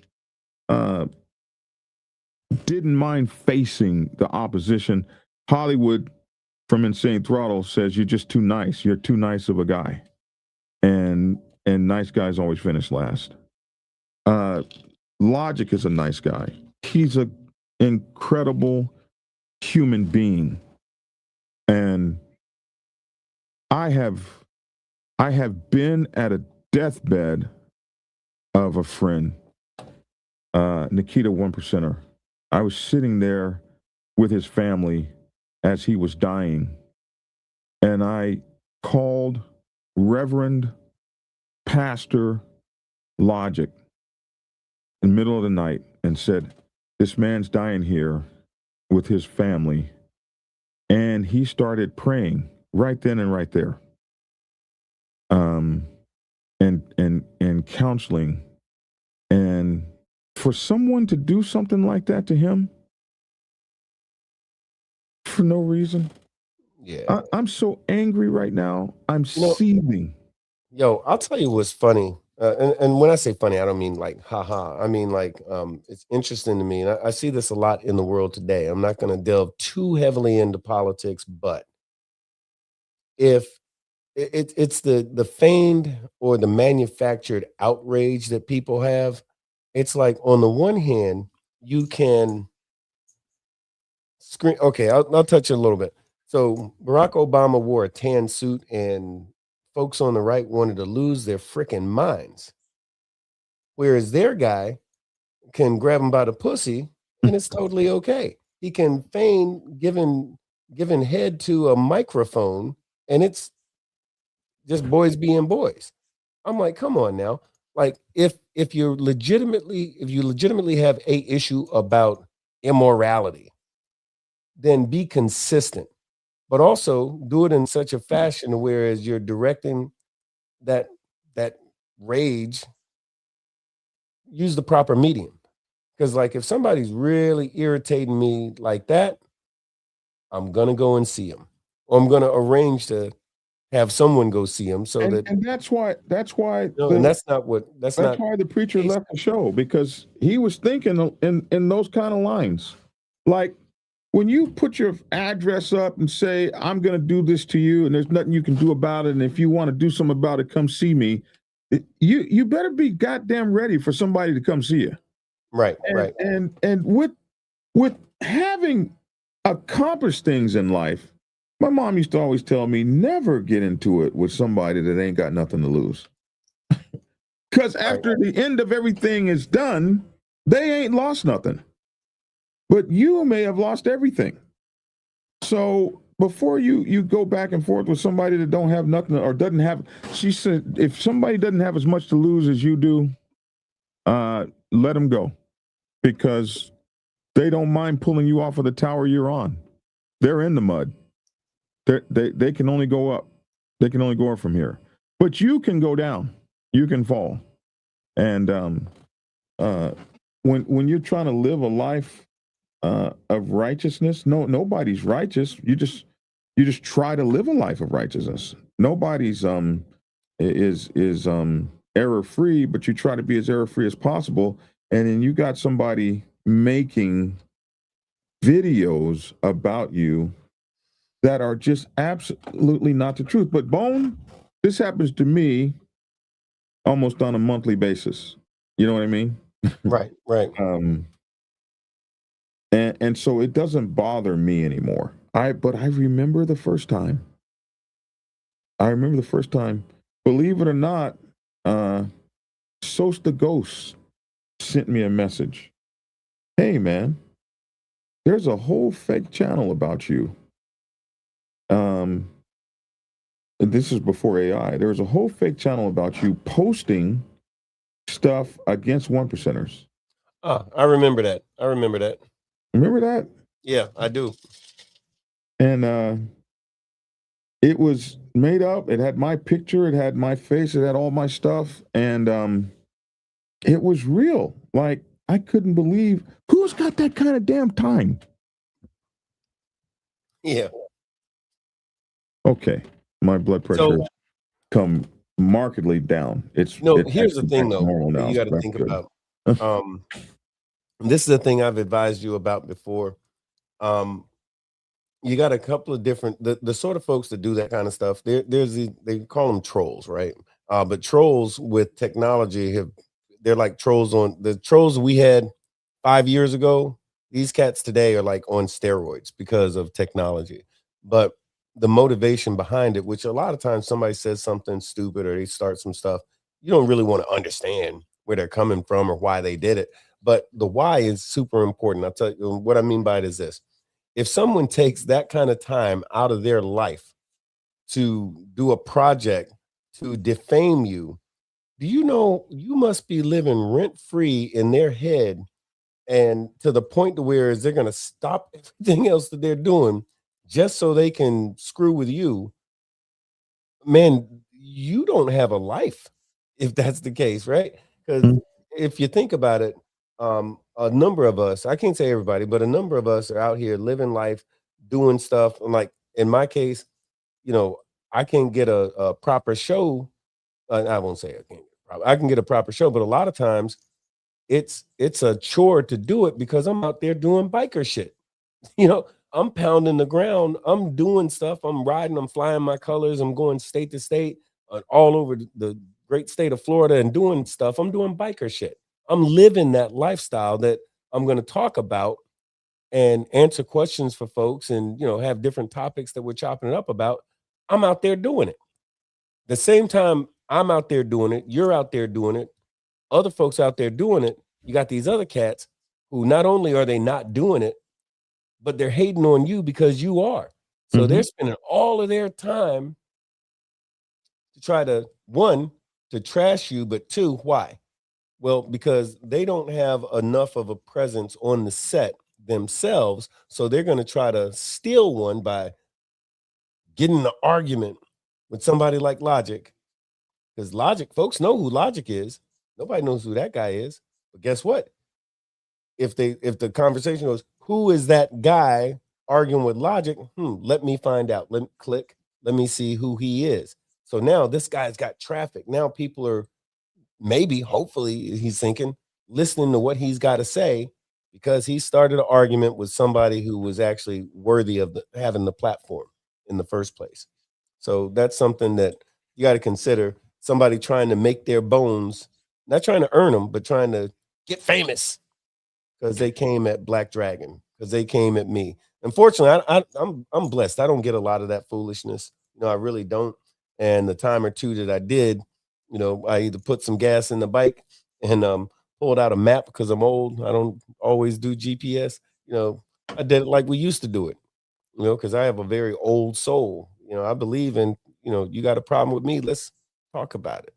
didn't mind facing the opposition. Hollywood from Insane Throttle says you're just too nice. You're too nice of a guy. And nice guys always finish last. Logic is a nice guy. He's an incredible human being. And I have been at a deathbed of a friend, Nikita 1%er. I was sitting there with his family as he was dying, and I called Reverend Pastor Logic in the middle of the night and said, this man's dying here with his family. And he started praying right then and right there. And counseling. And for someone to do something like that to him for no reason. Yeah. I'm so angry right now. I'm seething. Yo, I'll tell you what's funny. And when I say funny, I don't mean like haha. I mean like it's interesting to me. And I see this a lot in the world today. I'm not going to delve too heavily into politics, but if it's the feigned or the manufactured outrage that people have, it's like on the one hand, you can screen. Okay, I'll touch it a little bit. So Barack Obama wore a tan suit, and folks on the right wanted to lose their freaking minds. Whereas their guy can grab him by the pussy, and it's totally okay. He can feign giving head to a microphone, and it's just boys being boys. I'm like, come on now. Like, if you legitimately have a issue about immorality, then be consistent, but also do it in such a fashion whereas you're directing that rage, use the proper medium. Because like if somebody's really irritating me like that, I'm gonna go and see him. Or I'm gonna arrange to have someone go see him and that's why and that's not why the preacher left the show, because he was thinking in those kind of lines. Like, when you put your address up and say, I'm going to do this to you and there's nothing you can do about it, and if you want to do something about it, come see me, you better be goddamn ready for somebody to come see you. Right. And with having accomplished things in life, my mom used to always tell me, never get into it with somebody that ain't got nothing to lose. Because after the end of everything is done, they ain't lost nothing. But you may have lost everything. So before you go back and forth with somebody that don't have nothing or doesn't have, she said, if somebody doesn't have as much to lose as you do, let them go, because they don't mind pulling you off of the tower you're on. They're in the mud. They can only go up. They can only go up from here. But you can go down. You can fall. And when you're trying to live a life of righteousness, nobody's righteous. You just try to live a life of righteousness. Nobody's is error free, but you try to be as error free as possible. And then you got somebody making videos about you that are just absolutely not the truth. But Bone, this happens to me almost on a monthly basis. You know what I mean? Right. And so it doesn't bother me anymore. But I remember the first time. Believe it or not, Sosta Ghost sent me a message. Hey man, there's a whole fake channel about you. This is before AI. There was a whole fake channel about you posting stuff against one percenters. I remember that. Remember that? Yeah, I do. And it was made up. It had my picture. It had my face. It had all my stuff. And it was real. Like, I couldn't believe, who's got that kind of damn time? Yeah. Okay. My blood pressure come markedly down. Here's the thing though, you got to think about. This is the thing I've advised you about before. You got a couple of different the sort of folks that do that kind of stuff. They call them trolls, right? But trolls with technology they're like trolls on the trolls we had 5 years ago. These cats today are like on steroids because of technology. But the motivation behind it, which a lot of times somebody says something stupid or they start some stuff, you don't really want to understand where they're coming from or why they did it. But the why is super important. I'll tell you what I mean by it is this. If someone takes that kind of time out of their life to do a project to defame you, do you know you must be living rent-free in their head, and to the point to where they're going to stop everything else that they're doing just so they can screw with you? Man, you don't have a life if that's the case, right? Because if you think about it, a number of us, I can't say everybody, but a number of us are out here living life, doing stuff. And like in my case, I can get a proper show. I won't say I can get a proper show, but a lot of times it's a chore to do it because I'm out there doing biker shit. I'm pounding the ground. I'm doing stuff. I'm riding. I'm flying my colors. I'm going state to state, all over the great state of Florida and doing stuff. I'm doing biker shit. I'm living that lifestyle that I'm going to talk about and answer questions for folks and, have different topics that we're chopping it up about. I'm out there doing it. The same time I'm out there doing it, you're out there doing it, other folks out there doing it. You got these other cats who not only are they not doing it, but they're hating on you because you are. So they're spending all of their time to try to, one, to trash you, but two, why? Well, because they don't have enough of a presence on the set themselves. So they're going to try to steal one by getting an argument with somebody like Logic. Because Logic, folks know who Logic is. Nobody knows who that guy is. But guess what? If the conversation goes, who is that guy arguing with Logic? Let me find out. Let me click. Let me see who he is. So now this guy's got traffic. Now people are hopefully he's thinking, listening to what he's got to say, because he started an argument with somebody who was actually worthy of having the platform in the first place. So that's something that you got to consider. Somebody trying to make their bones, not trying to earn them, but trying to get famous because they came at Black Dragon, because they came at me. Unfortunately, I'm blessed. I don't get a lot of that foolishness. I really don't. And the time or two that I did, I either put some gas in the bike and pulled out a map because I'm old. I don't always do GPS. I did it like we used to do it, because I have a very old soul. I believe in, you got a problem with me, let's talk about it.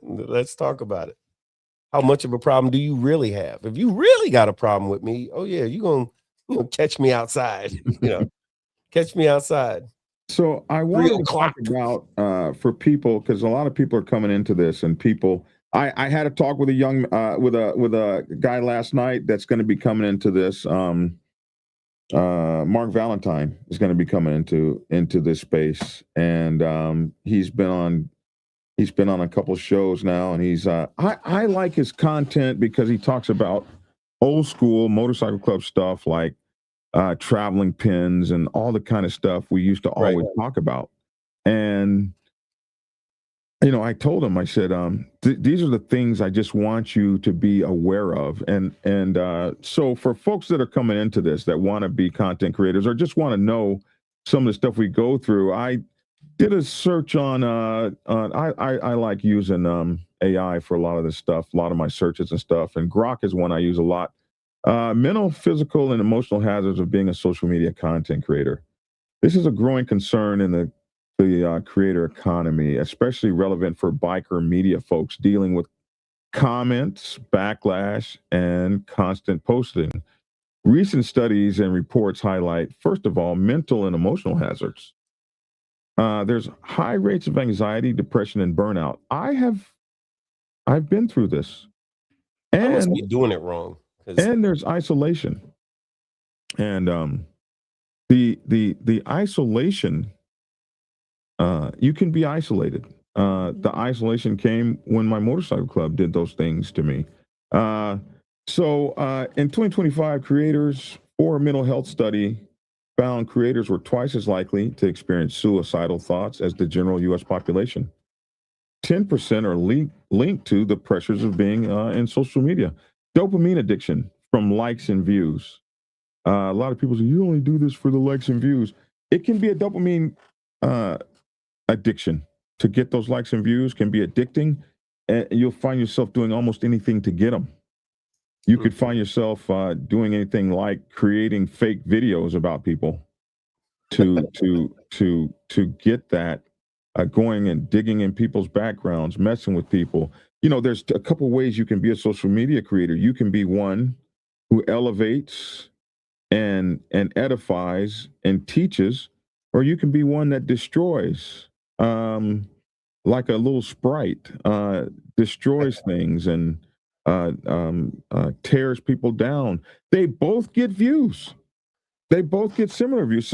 Let's talk about it. How much of a problem do you really have? If you really got a problem with me, oh yeah, you're going to catch me outside, catch me outside. So I wanted to talk about for people, because a lot of people are coming into this, and people, I had a talk with a young with a guy last night that's going to be coming into this. Mark Valentine is going to be coming into this space, and he's been on a couple of shows now, and he's I like his content because he talks about old school motorcycle club stuff like traveling pins and all the kind of stuff we used to always talk about. And I told him, I said, these are the things I just want you to be aware of. And so for folks that are coming into this that want to be content creators or just want to know some of the stuff we go through, I did a search on I like using AI for a lot of this stuff, a lot of my searches and stuff. And Grok is one I use a lot. Mental, physical, and emotional hazards of being a social media content creator. This is a growing concern in the creator economy, especially relevant for biker media folks dealing with comments, backlash, and constant posting. Recent studies and reports highlight, first of all, mental and emotional hazards. There's high rates of anxiety, depression, and burnout. I've been through this. And I must be doing it wrong. And there's isolation. And the isolation, you can be isolated. The isolation came when my motorcycle club did those things to me. So in 2025, creators for a mental health study found creators were twice as likely to experience suicidal thoughts as the general U.S. population. 10% are linked to the pressures of being in social media. Dopamine addiction from likes and views. A lot of people say, you only do this for the likes and views. It can be a dopamine addiction. To get those likes and views can be addicting, and you'll find yourself doing almost anything to get them. You could find yourself doing anything like creating fake videos about people to get that, going and digging in people's backgrounds, messing with people. There's a couple ways you can be a social media creator. You can be one who elevates and edifies and teaches, or you can be one that destroys, like a little sprite, destroys things and tears people down. They both get views. They both get similar views.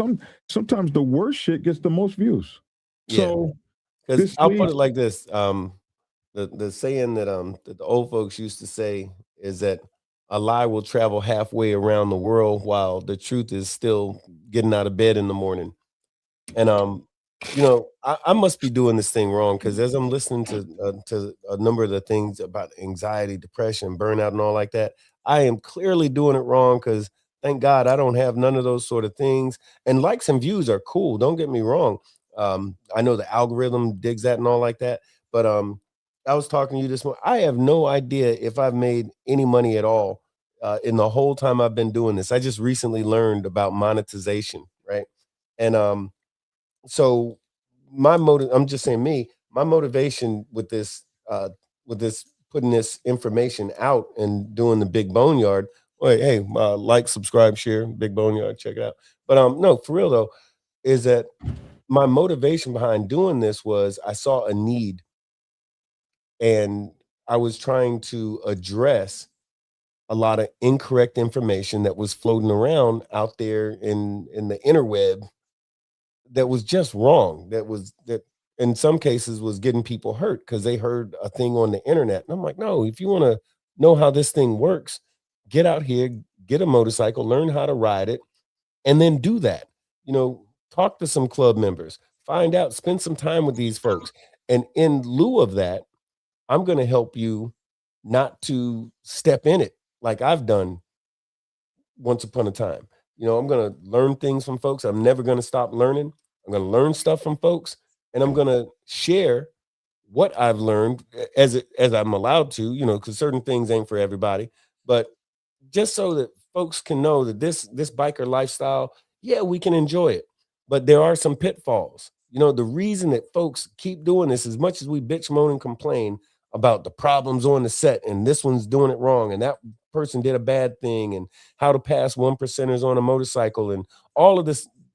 Sometimes the worst shit gets the most views. So because I'll put it like this: the saying that the old folks used to say is that a lie will travel halfway around the world while the truth is still getting out of bed in the morning. And I must be doing this thing wrong, because as I'm listening to a number of the things about anxiety, depression, burnout, and all like that, I am clearly doing it wrong, because thank God I don't have none of those sort of things. And likes and views are cool. Don't get me wrong. I know the algorithm digs that and all like that. But I was talking to you this morning. I have no idea if I've made any money at all in the whole time I've been doing this. I just recently learned about monetization, right? And so I'm just saying my motivation with this putting this information out and doing the Big Boneyard. Wait, hey, like, subscribe, share, Big Boneyard, check it out. But no, for real though, is that my motivation behind doing this was I saw a need, and I was trying to address a lot of incorrect information that was floating around out there in the interweb, that was just wrong, that in some cases was getting people hurt because they heard a thing on the internet. And I'm like, no, if you want to know how this thing works, get out here, get a motorcycle, learn how to ride it, and then do that. Talk to some club members, find out, spend some time with these folks. And in lieu of that, I'm going to help you not to step in it like I've done once upon a time. I'm going to learn things from folks. I'm never going to stop learning. I'm going to learn stuff from folks, and I'm going to share what I've learned as I'm allowed to, because certain things ain't for everybody. But just so that folks can know that this biker lifestyle, yeah, we can enjoy it, but there are some pitfalls. The reason that folks keep doing this, as much as we bitch, moan, and complain about the problems on the set, and this one's doing it wrong, and that person did a bad thing, and how to pass 1%ers on a motorcycle, and all of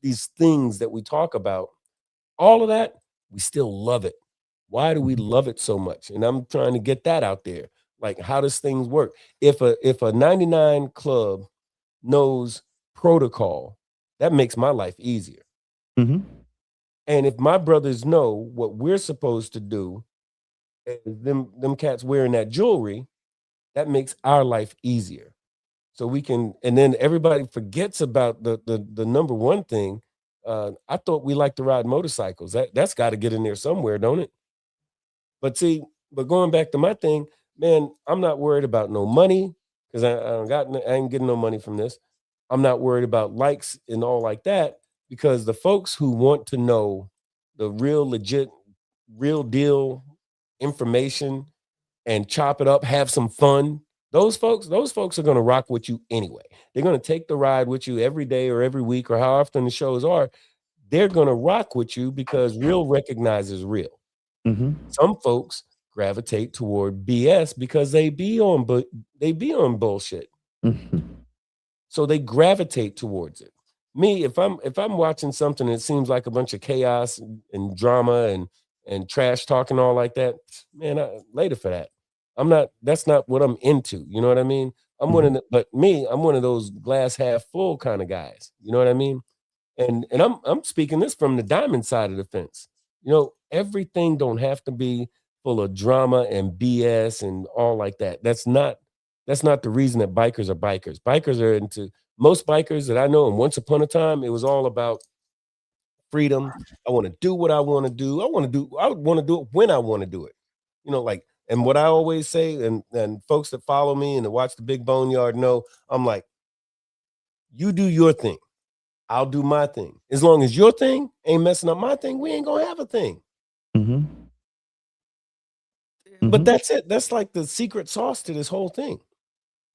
these things that we talk about, all of that, we still love it. Why do we love it so much? And I'm trying to get that out there. Like, how does things work? If a 99 club knows protocol, that makes my life easier. Mm-hmm. And if my brothers know what we're supposed to do, them cats wearing that jewelry, that makes our life easier. So we can, and then everybody forgets about the number one thing. I thought we like to ride motorcycles. That's got to get in there somewhere, don't it? But going back to my thing, man, I'm not worried about no money, because I ain't getting no money from this. I'm not worried about likes and all like that, because the folks who want to know the real legit, real deal information and chop it up, have some fun, those folks are going to rock with you anyway. They're going to take the ride with you every day or every week or how often the shows are. They're going to rock with you because real recognizes real. Mm-hmm. Some folks gravitate toward BS because they be on bullshit. Mm-hmm. So they gravitate towards it. Me, if I'm watching something that seems like a bunch of chaos and drama and trash talking all like that, man, later for that. That's not what I'm into. You know what I mean? I'm one of those glass half full kind of guys. You know what I mean? And I'm speaking this from the diamond side of the fence. Everything don't have to be full of drama and BS and all like that. That's not the reason that bikers are bikers. Bikers are into, most bikers that I know, and once upon a time, it was all about freedom. I want to do what I want to do. I want to do it when I want to do it. And what I always say, and folks that follow me and that watch the Big Boneyard know, I'm like, you do your thing, I'll do my thing. As long as your thing ain't messing up my thing, we ain't gonna have a thing. Mm-hmm. But that's it. That's like the secret sauce to this whole thing.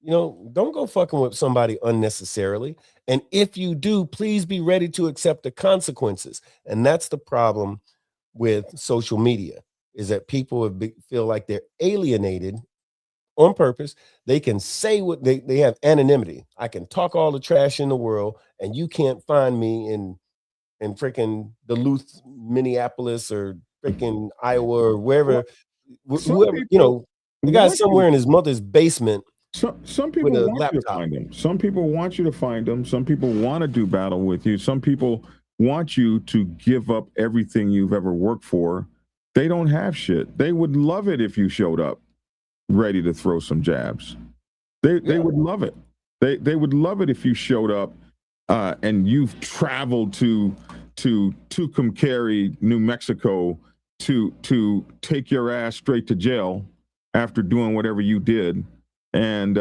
Don't go fucking with somebody unnecessarily. And if you do, please be ready to accept the consequences. And that's the problem with social media, is that people feel like they're alienated on purpose. They can say what they have anonymity. I can talk all the trash in the world, and you can't find me in freaking Duluth, Minneapolis, or freaking Iowa, or wherever. Whoever, the guy's somewhere in his mother's basement Some people want you to find them. Some people want you to find them. Some people want to do battle with you. Some people want you to give up everything you've ever worked for. They don't have shit. They would love it if you showed up ready to throw some jabs. They would love it. They would love it if you showed up and you've traveled to Tucumcari, New Mexico to take your ass straight to jail after doing whatever you did. And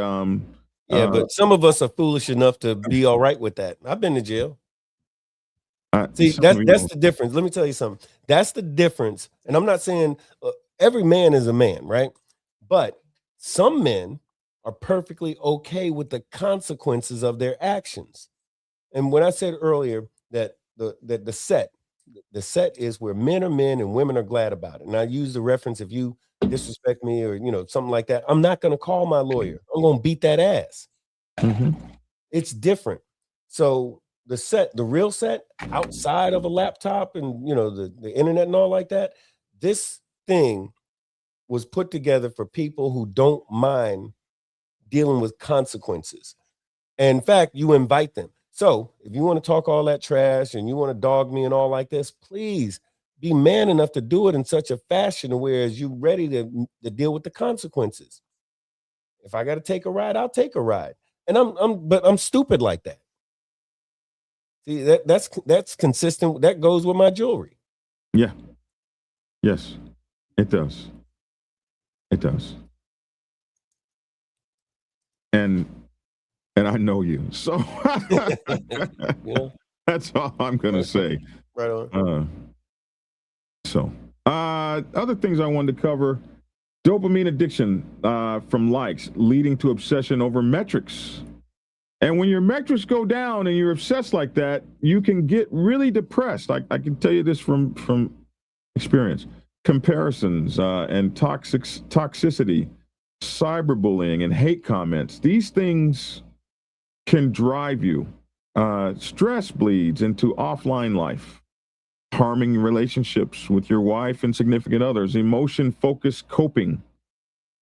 but some of us are foolish enough to be all right with that. I've been to jail. See, that's the difference. Let me tell you something. That's the difference. And I'm not saying every man is a man, right? But some men are perfectly okay with the consequences of their actions. And when I said earlier that the set is where men are men and women are glad about it. And I use the reference, if you disrespect me or something like that, I'm not going to call my lawyer. I'm going to beat that ass. Mm-hmm. It's different. So the real set outside of a laptop and the internet and all like that, this thing was put together for people who don't mind dealing with consequences. And in fact, you invite them. So if you want to talk all that trash and you want to dog me and all like this, please be man enough to do it in such a fashion where you're ready to deal with the consequences. If I got to take a ride, I'll take a ride. And I'm stupid like that. See, that's consistent. That goes with my jewelry. Yeah. Yes, it does. It does. And I know you, so that's all I'm gonna say. Right on. Other things I wanted to cover: dopamine addiction from likes leading to obsession over metrics. And when your metrics go down and you're obsessed like that, you can get really depressed. I can tell you this from experience. Comparisons and toxicity, cyberbullying, and hate comments. These things can drive you. Stress bleeds into offline life, harming relationships with your wife and significant others. Emotion-focused coping,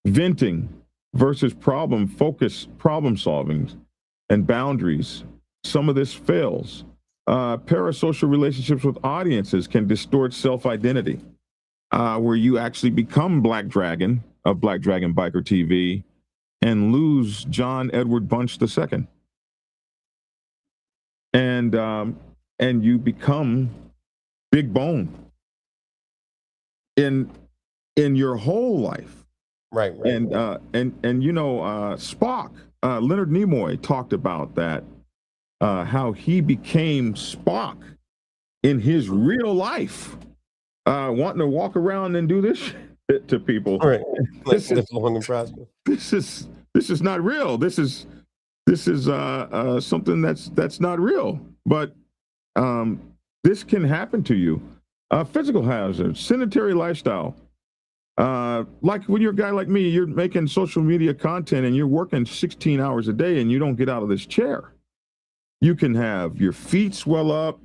venting versus problem solving, and boundaries. Some of this fails. Parasocial relationships with audiences can distort self-identity, where you actually become Black Dragon of Black Dragon Biker TV and lose John Edward Bunch II. And you become Big Bone in your whole life. Right. And Spock, Leonard Nimoy talked about that, how he became Spock in his real life, wanting to walk around and do this shit to people. All right. This is not real. This is something that's not real. But this can happen to you. Physical hazards, sedentary lifestyle. Like when you're a guy like me, you're making social media content and you're working 16 hours a day and you don't get out of this chair. You can have your feet swell up.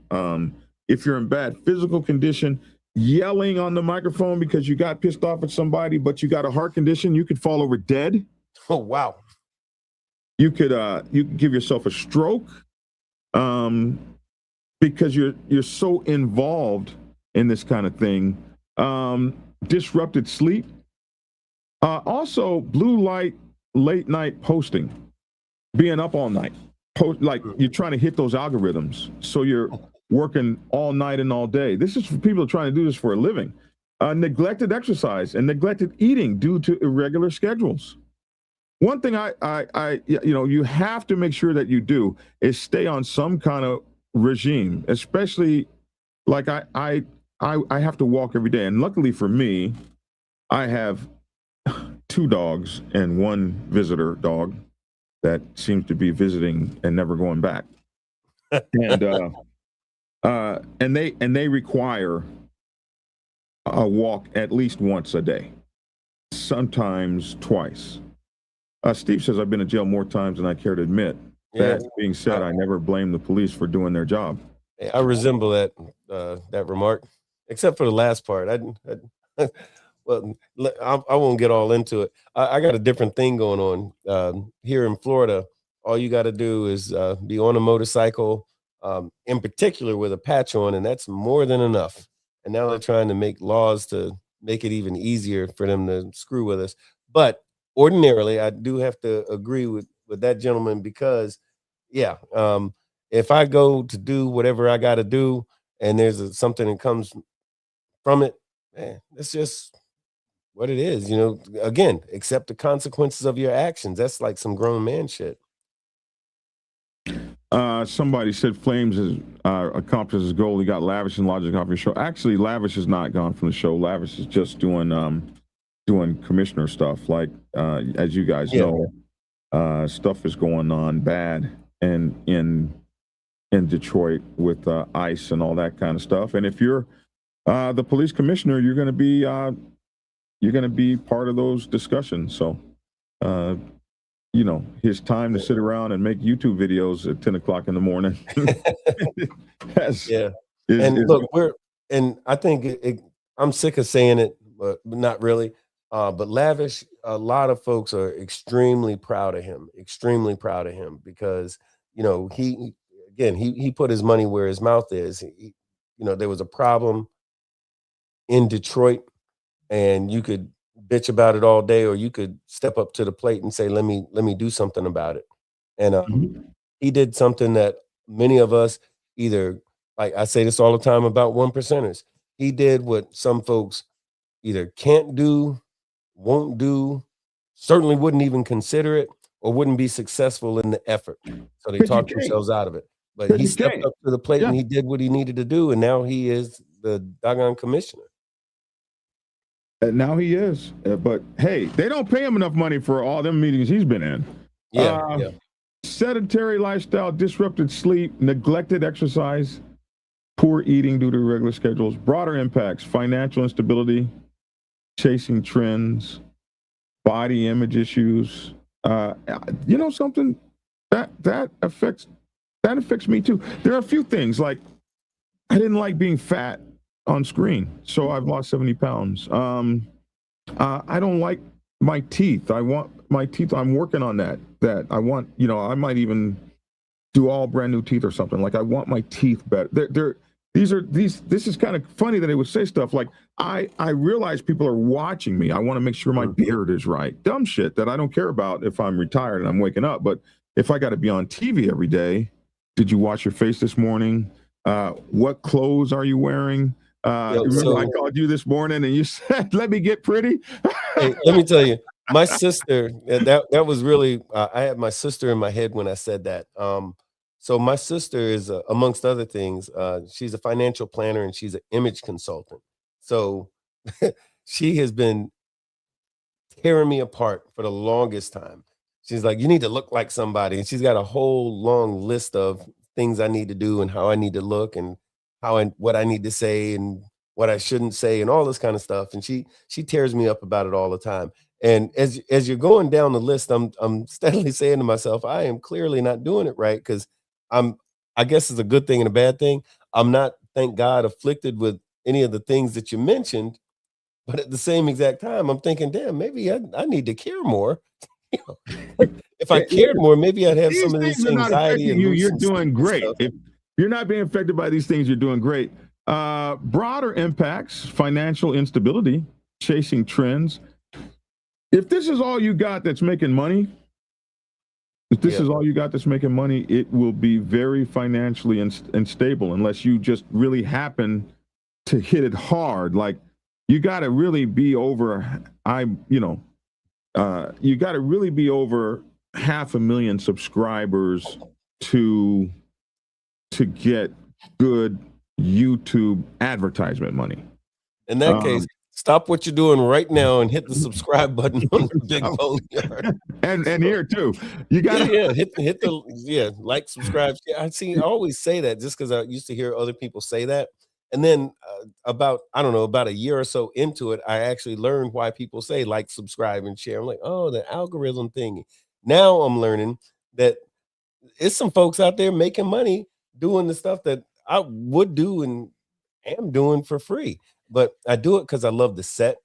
If you're in bad physical condition, yelling on the microphone because you got pissed off at somebody, but you got a heart condition, you could fall over dead. Oh, wow. You could give yourself a stroke because you're so involved in this kind of thing. Disrupted sleep. Also, blue light, late night posting, being up all night. Like you're trying to hit those algorithms. So you're working all night and all day. This is for people trying to do this for a living. Neglected exercise and neglected eating due to irregular schedules. One thing you have to make sure that you do is stay on some kind of regime, especially like I have to walk every day. And luckily for me, I have 2 dogs and 1 visitor dog that seems to be visiting and never going back. And they require a walk at least once a day, sometimes twice. Steve says I've been to jail more times than I care to admit. That being said, I never blame the police for doing their job. I resemble that remark, except for the last part. Well, I won't get all into it. I got a different thing going on here in Florida. All you got to do is be on a motorcycle, in particular with a patch on, and that's more than enough. And now they're trying to make laws to make it even easier for them to screw with us. But ordinarily, I do have to agree with that gentleman because, yeah, if I go to do whatever I got to do, and there's something that comes from it, man, it's just what it is. Again, accept the consequences of your actions. That's like some grown man shit. Somebody said Flames has accomplished his goal. He got Lavish and Logic off your show. Actually, Lavish is not gone from the show. Lavish is just doing commissioner stuff. Like as you guys know, stuff is going on bad and in Detroit with ICE and all that kind of stuff. And if you're the police commissioner, you're going to be part of those discussions. So. His time to sit around and make YouTube videos at 10 o'clock in the morning. I think I'm sick of saying it, but not really. But Lavish, a lot of folks are extremely proud of him because, he put his money where his mouth is. There was a problem in Detroit and you could bitch about it all day, or you could step up to the plate and say, let me do something about it. And he did something that many of us either, like I say this all the time about 1%ers, he did what some folks either can't do, won't do, certainly wouldn't even consider it, or wouldn't be successful in the effort. So they talk themselves out of it. But he stepped up to the plate and he did what he needed to do, and now he is the doggone commissioner. And now he is, but hey, they don't pay him enough money for all them meetings he's been in. Sedentary lifestyle, disrupted sleep, neglected exercise, poor eating due to irregular schedules, broader impacts, financial instability, chasing trends, body image issues. Something that affects me too. There are a few things, like I didn't like being fat on screen, so I've lost 70 pounds. I don't like my teeth. I want my teeth. I'm working on that. I want, I might even do all brand new teeth or something. Like I want my teeth better. This is kind of funny that they would say stuff like, I realize people are watching me. I want to make sure my beard is right. Dumb shit that I don't care about if I'm retired and I'm waking up. But if I got to be on TV every day, did you wash your face this morning? What clothes are you wearing? Remember I called you this morning and you said, let me get pretty. Hey, let me tell you, my sister, that was really, I had my sister in my head when I said that. So my sister is, amongst other things, she's a financial planner and she's an image consultant. So she has been tearing me apart for the longest time. She's like, you need to look like somebody. And she's got a whole long list of things I need to do and how I need to look and what I need to say and what I shouldn't say and all this kind of stuff. And she tears me up about it all the time. And as you're going down the list, I'm steadily saying to myself, I am clearly not doing it right, because I guess it's a good thing and a bad thing. I'm not, thank God, afflicted with any of the things that you mentioned, but at the same exact time, I'm thinking, damn, maybe I need to care more. If I cared more, maybe I'd have some of this anxiety. And you're doing great. If you're not being affected by these things, you're doing great. Broader impacts, financial instability, chasing trends. If this is all you got that's making money, it will be very financially unstable unless you just really happen to hit it hard. Like you got to really be over, you got to really be over 500,000 subscribers to get good YouTube advertisement money. In that case, stop what you're doing right now and hit the subscribe button on the Big Bone Yard. and here too, you got hit the like, subscribe. I always say that just because I used to hear other people say that, and then about a year or so into it, I actually learned why people say like, subscribe, and share. I'm like, oh, the algorithm thing. Now I'm learning that it's some folks out there making money doing the stuff that I would do and am doing for free. But I do it because I love the set.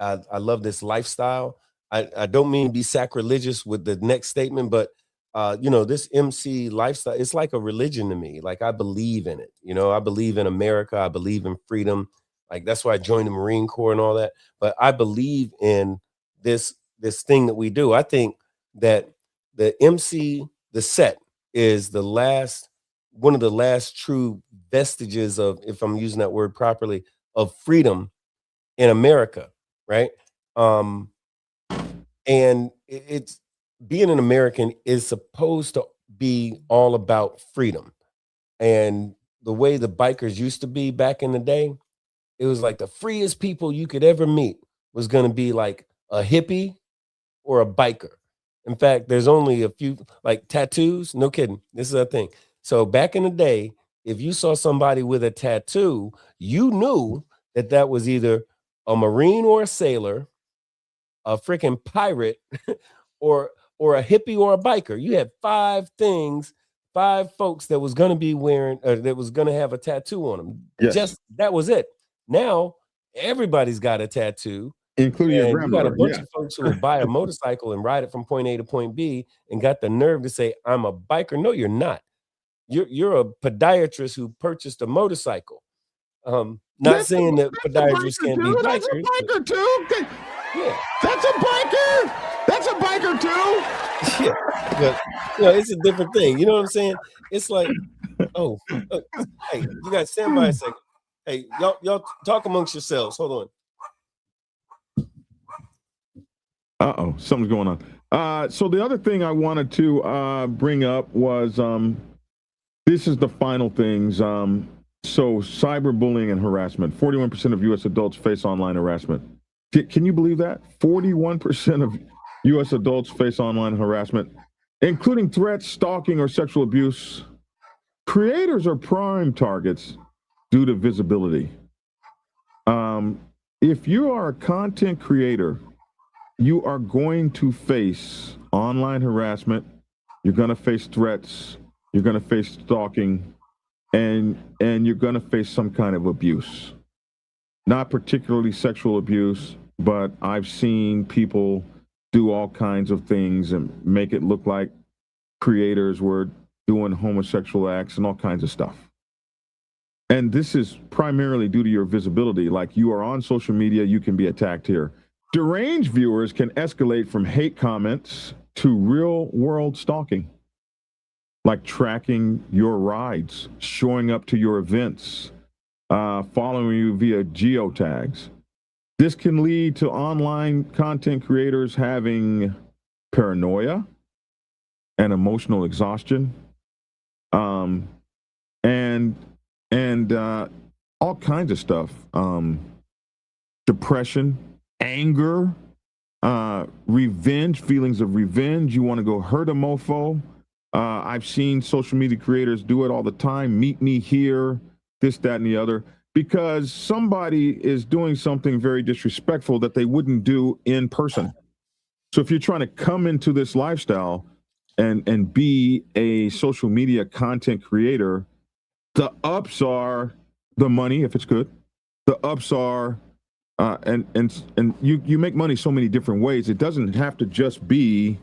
I love this lifestyle. I don't mean to be sacrilegious with the next statement, but this MC lifestyle, it's like a religion to me. Like, I believe in it. I believe in America. I believe in freedom. Like, that's why I joined the Marine Corps and all that. But I believe in this thing that we do. I think that the MC, the set, is one of the last true vestiges of, if I'm using that word properly, of freedom in America, right? And it's being an American is supposed to be all about freedom. And the way the bikers used to be back in the day, it was like the freest people you could ever meet was going to be like a hippie or a biker. In fact, there's only a few, like tattoos. No kidding. This is a thing. So back in the day, if you saw somebody with a tattoo, you knew that was either a Marine or a sailor, a freaking pirate, or a hippie or a biker. You had 5 folks that was going to be wearing, that was going to have a tattoo on them. Yes. Just that was it. Now everybody's got a tattoo, including your You grandmother. got a bunch of folks who will buy a motorcycle and ride it from point A to point B, and got the nerve to say, "I'm a biker." No, you're not. You're a podiatrist who purchased a motorcycle. Not saying that podiatrists can't be bikers. That's a biker too. Yeah, that's a biker. That's a biker too. Yeah, but it's a different thing. You know what I'm saying? It's like, hey, you got to stand by a second. Hey, y'all talk amongst yourselves. Hold on. Something's going on. So the other thing I wanted to bring up was this is the final things. So cyberbullying and harassment. 41% of U.S. adults face online harassment. Can you believe that? 41% of U.S. adults face online harassment, including threats, stalking, or sexual abuse. Creators are prime targets due to visibility. If you are a content creator, you are going to face online harassment. You're going to face threats. You're going to face stalking, and you're going to face some kind of abuse. Not particularly sexual abuse, but I've seen people do all kinds of things and make it look like creators were doing homosexual acts and all kinds of stuff. And this is primarily due to your visibility. Like, you are on social media, you can be attacked here. Deranged viewers can escalate from hate comments to real world stalking, like tracking your rides, showing up to your events, following you via geotags. This can lead to online content creators having paranoia and emotional exhaustion, and all kinds of stuff. Depression, anger, revenge, feelings of revenge. You want to go hurt a mofo. I've seen social media creators do it all the time. Meet me here, this, that, and the other, because somebody is doing something very disrespectful that they wouldn't do in person. So if you're trying to come into this lifestyle and be a social media content creator, the ups are the money, if it's good. The ups are, and you make money so many different ways. It doesn't have to just be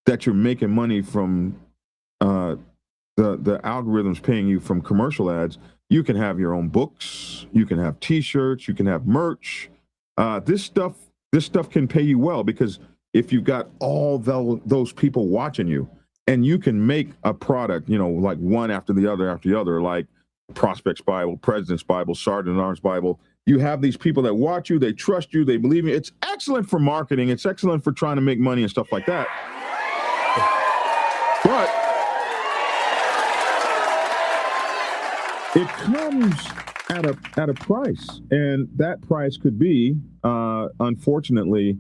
that you're making money from the algorithms paying you from commercial ads. You can have your own books, you can have t-shirts, you can have merch. This stuff can pay you well, because if you've got all those people watching you, and you can make a product, like one after the other, like Prospects Bible, President's Bible, Sergeant at Arms Bible. You have these people that watch you, they trust you, they believe you. It's excellent for marketing. It's excellent for trying to make money and stuff like that. But it comes at a price, and that price could be, unfortunately,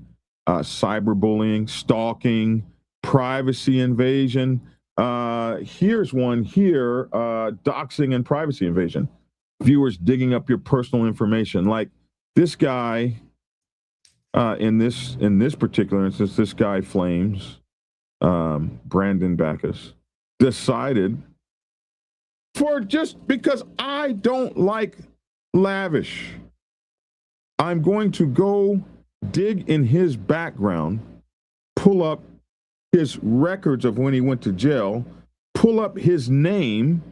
cyberbullying, stalking, privacy invasion. Here's one here, doxing and privacy invasion. Viewers digging up your personal information. Like this guy, in this particular instance, this guy Flames, Brandon Backus, decided, just because I don't like Lavish, I'm going to go dig in his background, pull up his records of when he went to jail, pull up his name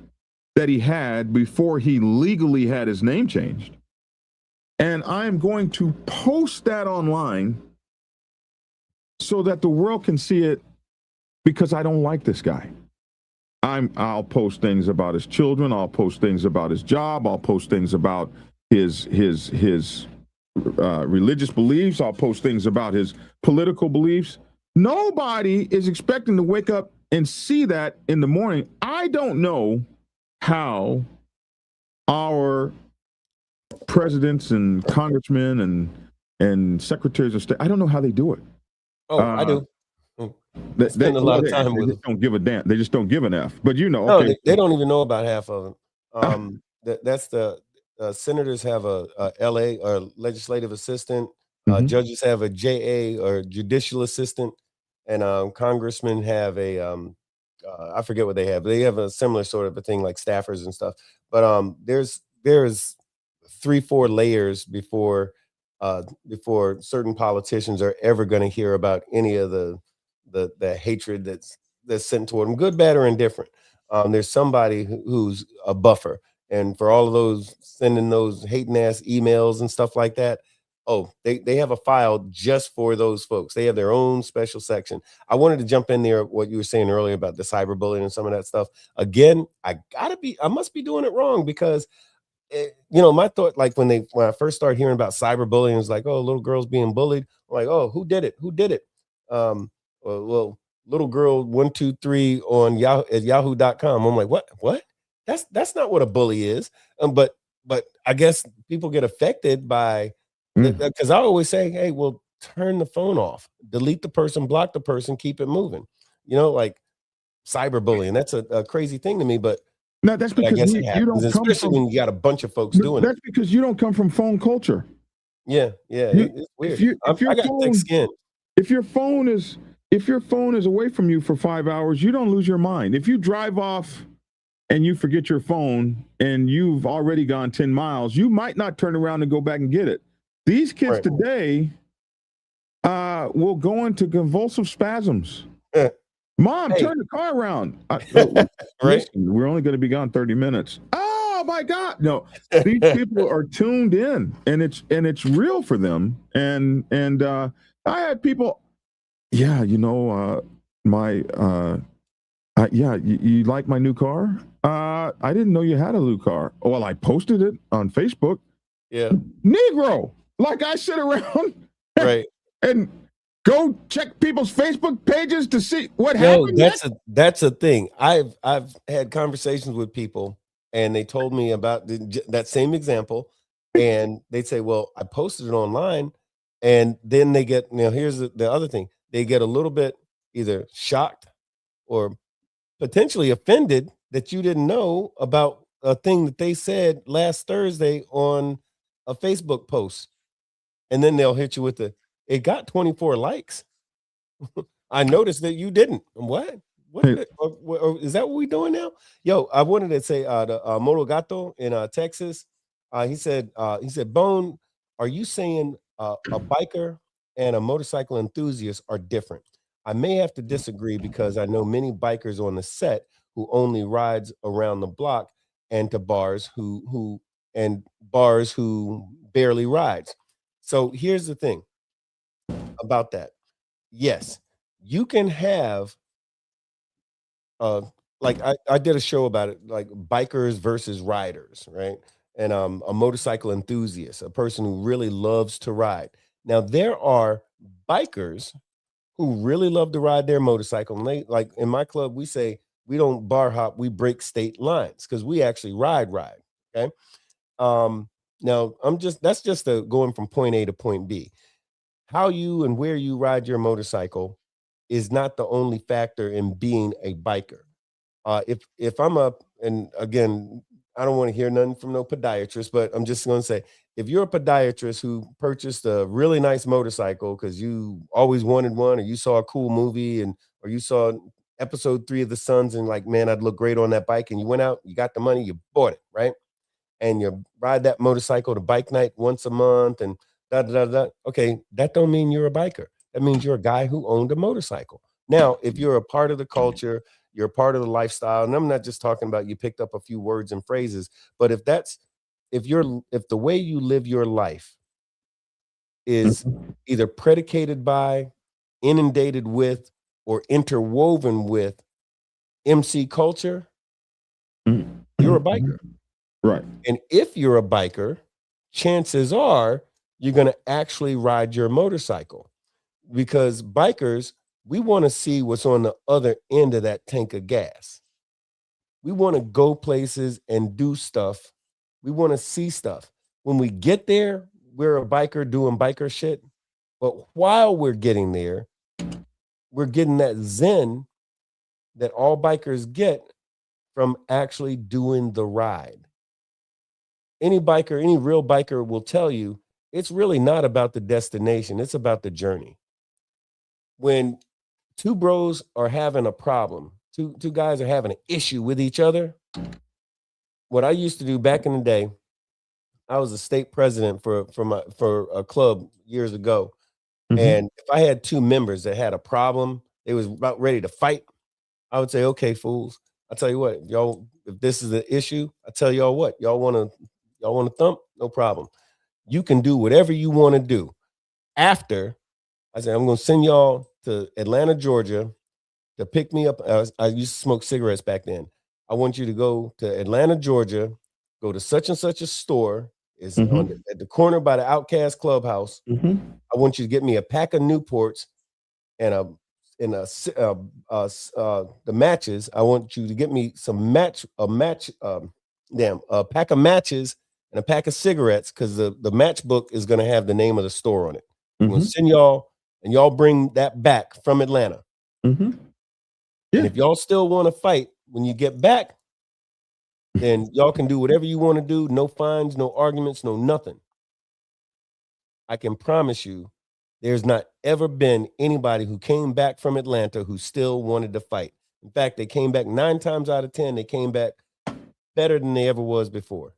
that he had before he legally had his name changed. And I am going to post that online so that the world can see it, because I don't like this guy. I'll post things about his children. I'll post things about his job. I'll post things about his religious beliefs. I'll post things about his political beliefs. Nobody is expecting to wake up and see that in the morning. I don't know how our presidents and congressmen and secretaries of state, I don't know how they do it. Oh, I do. They spend a lot of time with it. Don't give a damn. They just don't give an F. But no, okay. they don't even know about half of them. That's the senators have a LA or legislative assistant. Judges have a JA or judicial assistant, and congressmen have a I forget what they have. They have a similar sort of a thing like staffers and stuff. But there's 3-4 layers before certain politicians are ever going to hear about any of the hatred that's sent toward them, good, bad, or indifferent. There's somebody who's a buffer, and for all of those sending those hating ass emails and stuff like that, they have a file just for those folks. They have their own special section. I wanted to jump in there what you were saying earlier about the cyberbullying and some of that stuff. Again, I must be doing it wrong, because my thought, like when I first started hearing about cyberbullying, it was like, oh, little girls being bullied. I'm like, oh, who did it? Well, little girl 123 on yahoo.com. I'm like, what? That's not what a bully is. But I guess people get affected by, because I always say, hey, well, turn the phone off, delete the person, block the person, keep it moving. Like cyberbullying. That's a crazy thing to me, but no, that's because you don't, especially when you got a bunch of folks doing it. That's because you don't come from phone culture. Yeah, it's weird. I got thick skin. If your phone is away from you for 5 hours, you don't lose your mind. If you drive off and you forget your phone and you've already gone 10 miles, you might not turn around and go back and get it. These kids today will go into convulsive spasms. Mom, turn the car around. Listen, we're only going to be gone 30 minutes. Oh my God. No, these people are tuned in, and it's real for them. And I had people, you like my new car? I didn't know you had a new car. Well, I posted it on Facebook. Yeah. Negro. Like I sit around and go check people's Facebook pages to see what happened. That's a thing. I've had conversations with people, and they told me about that same example, and they'd say, well, I posted it online, and then they get, here's the other thing. They get a little bit either shocked or potentially offended that you didn't know about a thing that they said last Thursday on a Facebook post. And then they'll hit you with it got 24 likes. I noticed that you didn't. What? Is that what we're doing now? Yo, I wanted to say the Motogato in Texas. He said, Bone, are you saying a biker and a motorcycle enthusiast are different? I may have to disagree, because I know many bikers on the set who only rides around the block, and to bars who barely rides. So here's the thing about that. Yes, you can have like I did a show about it, like bikers versus riders, right? And a motorcycle enthusiast, a person who really loves to ride. Now, there are bikers who really love to ride their motorcycle. And they, like in my club, we say we don't bar hop, we break state lines, because we actually ride. Okay. Now that's just going from point A to point B. How you and where you ride your motorcycle is not the only factor in being a biker. If I'm up, and again, I don't want to hear nothing from no podiatrist, but I'm just going to say, if you're a podiatrist who purchased a really nice motorcycle because you always wanted one, or you saw a cool movie, or you saw episode 3 of The Sons, and like, man, I'd look great on that bike, and you went out, you got the money, you bought it, right? And you ride that motorcycle to bike night once a month, and Okay, that don't mean you're a biker. That means you're a guy who owned a motorcycle. Now, if you're a part of the culture, you're a part of the lifestyle, and I'm not just talking about you picked up a few words and phrases, but if the way you live your life is either predicated by, inundated with, or interwoven with MC culture, you're a biker. Right. And if you're a biker, chances are you're going to actually ride your motorcycle, because bikers, we want to see what's on the other end of that tank of gas. We want to go places and do stuff. We want to see stuff. When we get there, we're a biker doing biker shit. But while we're getting there, we're getting that zen that all bikers get from actually doing the ride. Any biker, any real biker will tell you it's really not about the destination. It's about the journey. When two bros are having a problem, two guys are having an issue with each other, what I used to do back in the day, I was a state president for a club years ago. And if I had two members that had a problem, they was about ready to fight, I would say, okay, fools, I'll tell you what, if this is an issue, I tell y'all what, y'all want to thump? No problem. You can do whatever you want to do. After, I said, I'm going to send y'all to Atlanta, Georgia to pick me up. I used to smoke cigarettes back then. I want you to go to Atlanta, Georgia, go to such and such a store. It's at the corner by the Outcast Clubhouse. I want you to get me a pack of Newports and the matches. I want you to get me a pack of matches and a pack of cigarettes, because the matchbook is going to have the name of the store on it. I'm going to send y'all, and y'all bring that back from Atlanta. And if y'all still want to fight when you get back, then y'all can do whatever you want to do. No fines, no arguments, no nothing. I can promise you there's not ever been anybody who came back from Atlanta who still wanted to fight. In fact, they came back 9 times out of 10. They came back better than they ever was before.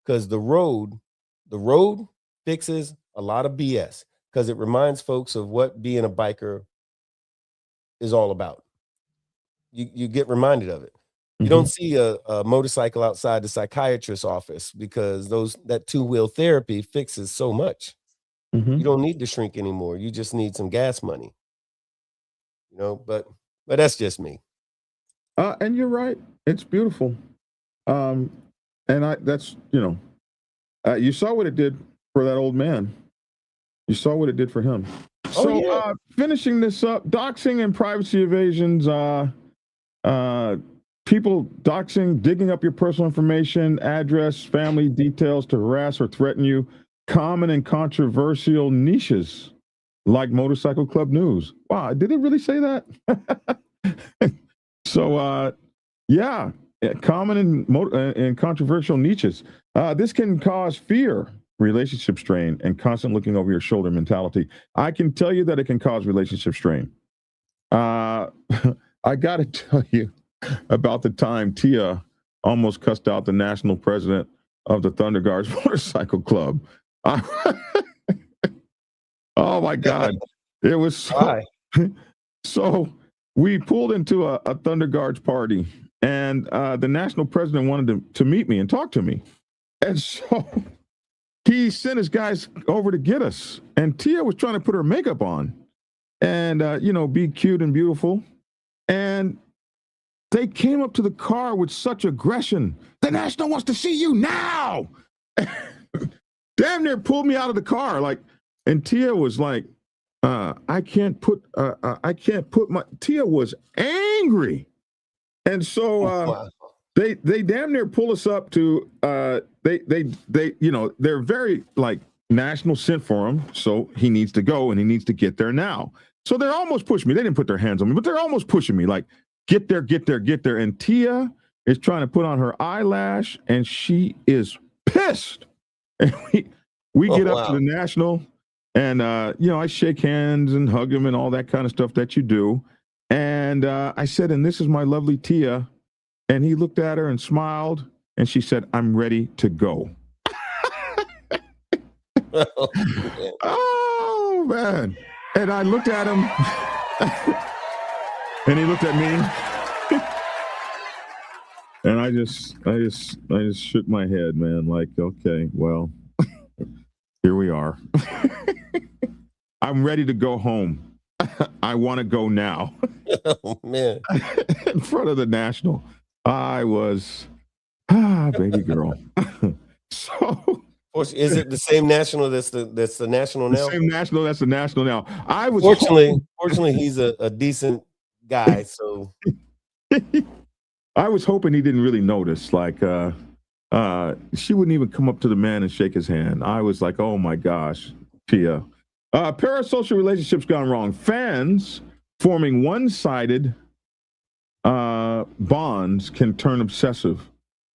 Because the road fixes a lot of BS, because it reminds folks of what being a biker is all about. You get reminded of it. You don't see a motorcycle outside the psychiatrist's office, because that 2-wheel therapy fixes so much. You don't need to shrink anymore. You just need some gas money. But that's just me. And you're right. It's beautiful. And that's, you saw what it did for that old man. You saw what it did for him. Finishing this up, doxing and privacy evasions, people doxing, digging up your personal information, address, family details to harass or threaten you. Common and controversial niches like motorcycle club news. Wow, did it really say that? Common and controversial niches. This can cause fear, relationship strain, and constant looking over your shoulder mentality. I can tell you that it can cause relationship strain. I got to tell you about the time Tia almost cussed out the national president of the Thunder Guards Motorcycle Club. Oh my God. It was so we pulled into a Thunder Guards party, and the national president wanted to meet me and talk to me. And so he sent his guys over to get us, and Tia was trying to put her makeup on and, be cute and beautiful. And they came up to the car with such aggression. The national wants to see you now. Damn near pulled me out of the car. And Tia was like, I can't put my, Tia was angry. And so they damn near pull us up to, they're very national sent for him. So he needs to go and he needs to get there now. So they're almost pushing me. They didn't put their hands on me, but they're almost pushing me get there. And Tia is trying to put on her eyelash, and she is pissed. And we get up to the national, and I shake hands and hug him and all that kind of stuff that you do. And I said, and this is my lovely Tia. And he looked at her and smiled, and she said, I'm ready to go. Oh man. And I looked at him and he looked at me. And I just shook my head, man, like, okay, well, here we are. I'm ready to go home. I want to go now. Oh man. In front of the National. I was baby girl. So is it the same National that's the National now? The same National that's the National now. I was fortunately he's a decent guy, so I was hoping he didn't really notice. Like she wouldn't even come up to the man and shake his hand. I was like, oh my gosh, Tia. Parasocial relationships gone wrong. Fans forming one-sided bonds can turn obsessive,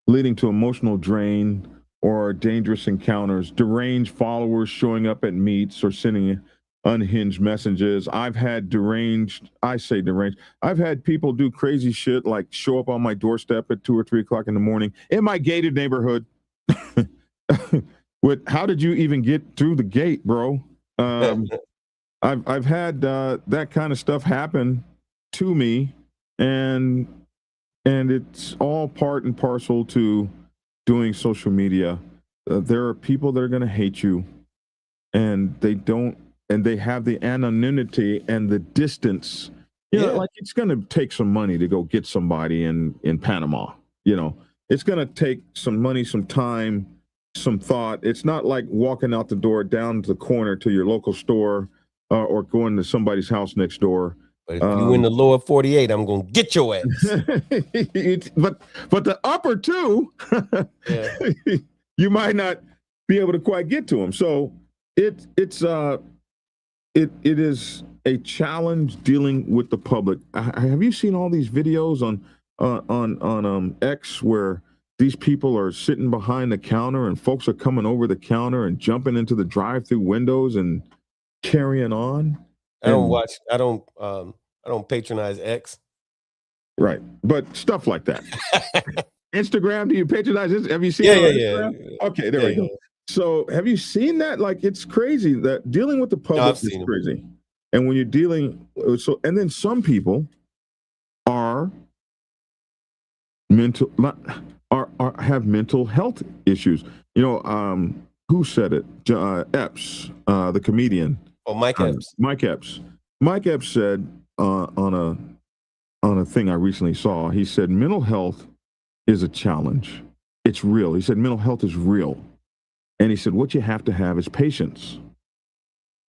leading to emotional drain or dangerous encounters. Deranged followers showing up at meets or sending unhinged messages. I've had deranged. I've had people do crazy shit, like show up on my doorstep at 2 or 3 o'clock in the morning in my gated neighborhood. With, how did you even get through the gate, bro? I've had that kind of stuff happen to me, and it's all part and parcel to doing social media. There are people that are going to hate you, and they have the anonymity and the distance. You know, like, it's going to take some money to go get somebody in Panama. You know, it's going to take some money, some time, some thought. It's not like walking out the door down to the corner to your local store or going to somebody's house next door. But if you in the lower 48, I'm gonna get your ass. but the upper two, you might not be able to quite get to them. So it is a challenge dealing with the public. Have you seen all these videos on X where these people are sitting behind the counter and folks are coming over the counter and jumping into the drive-through windows and carrying on? I don't patronize X. Right. But stuff like that. Instagram, do you patronize this? Have you seen Yeah. Okay, there we go. So have you seen that? Like, it's crazy that dealing with the public is crazy. And when you're dealing, and then some people are have mental health issues. You know, who said it? Epps, the comedian. Oh, Mike Epps. Mike Epps. Mike Epps said on a thing I recently saw, he said mental health is a challenge. It's real. He said mental health is real. And he said what you have to have is patience.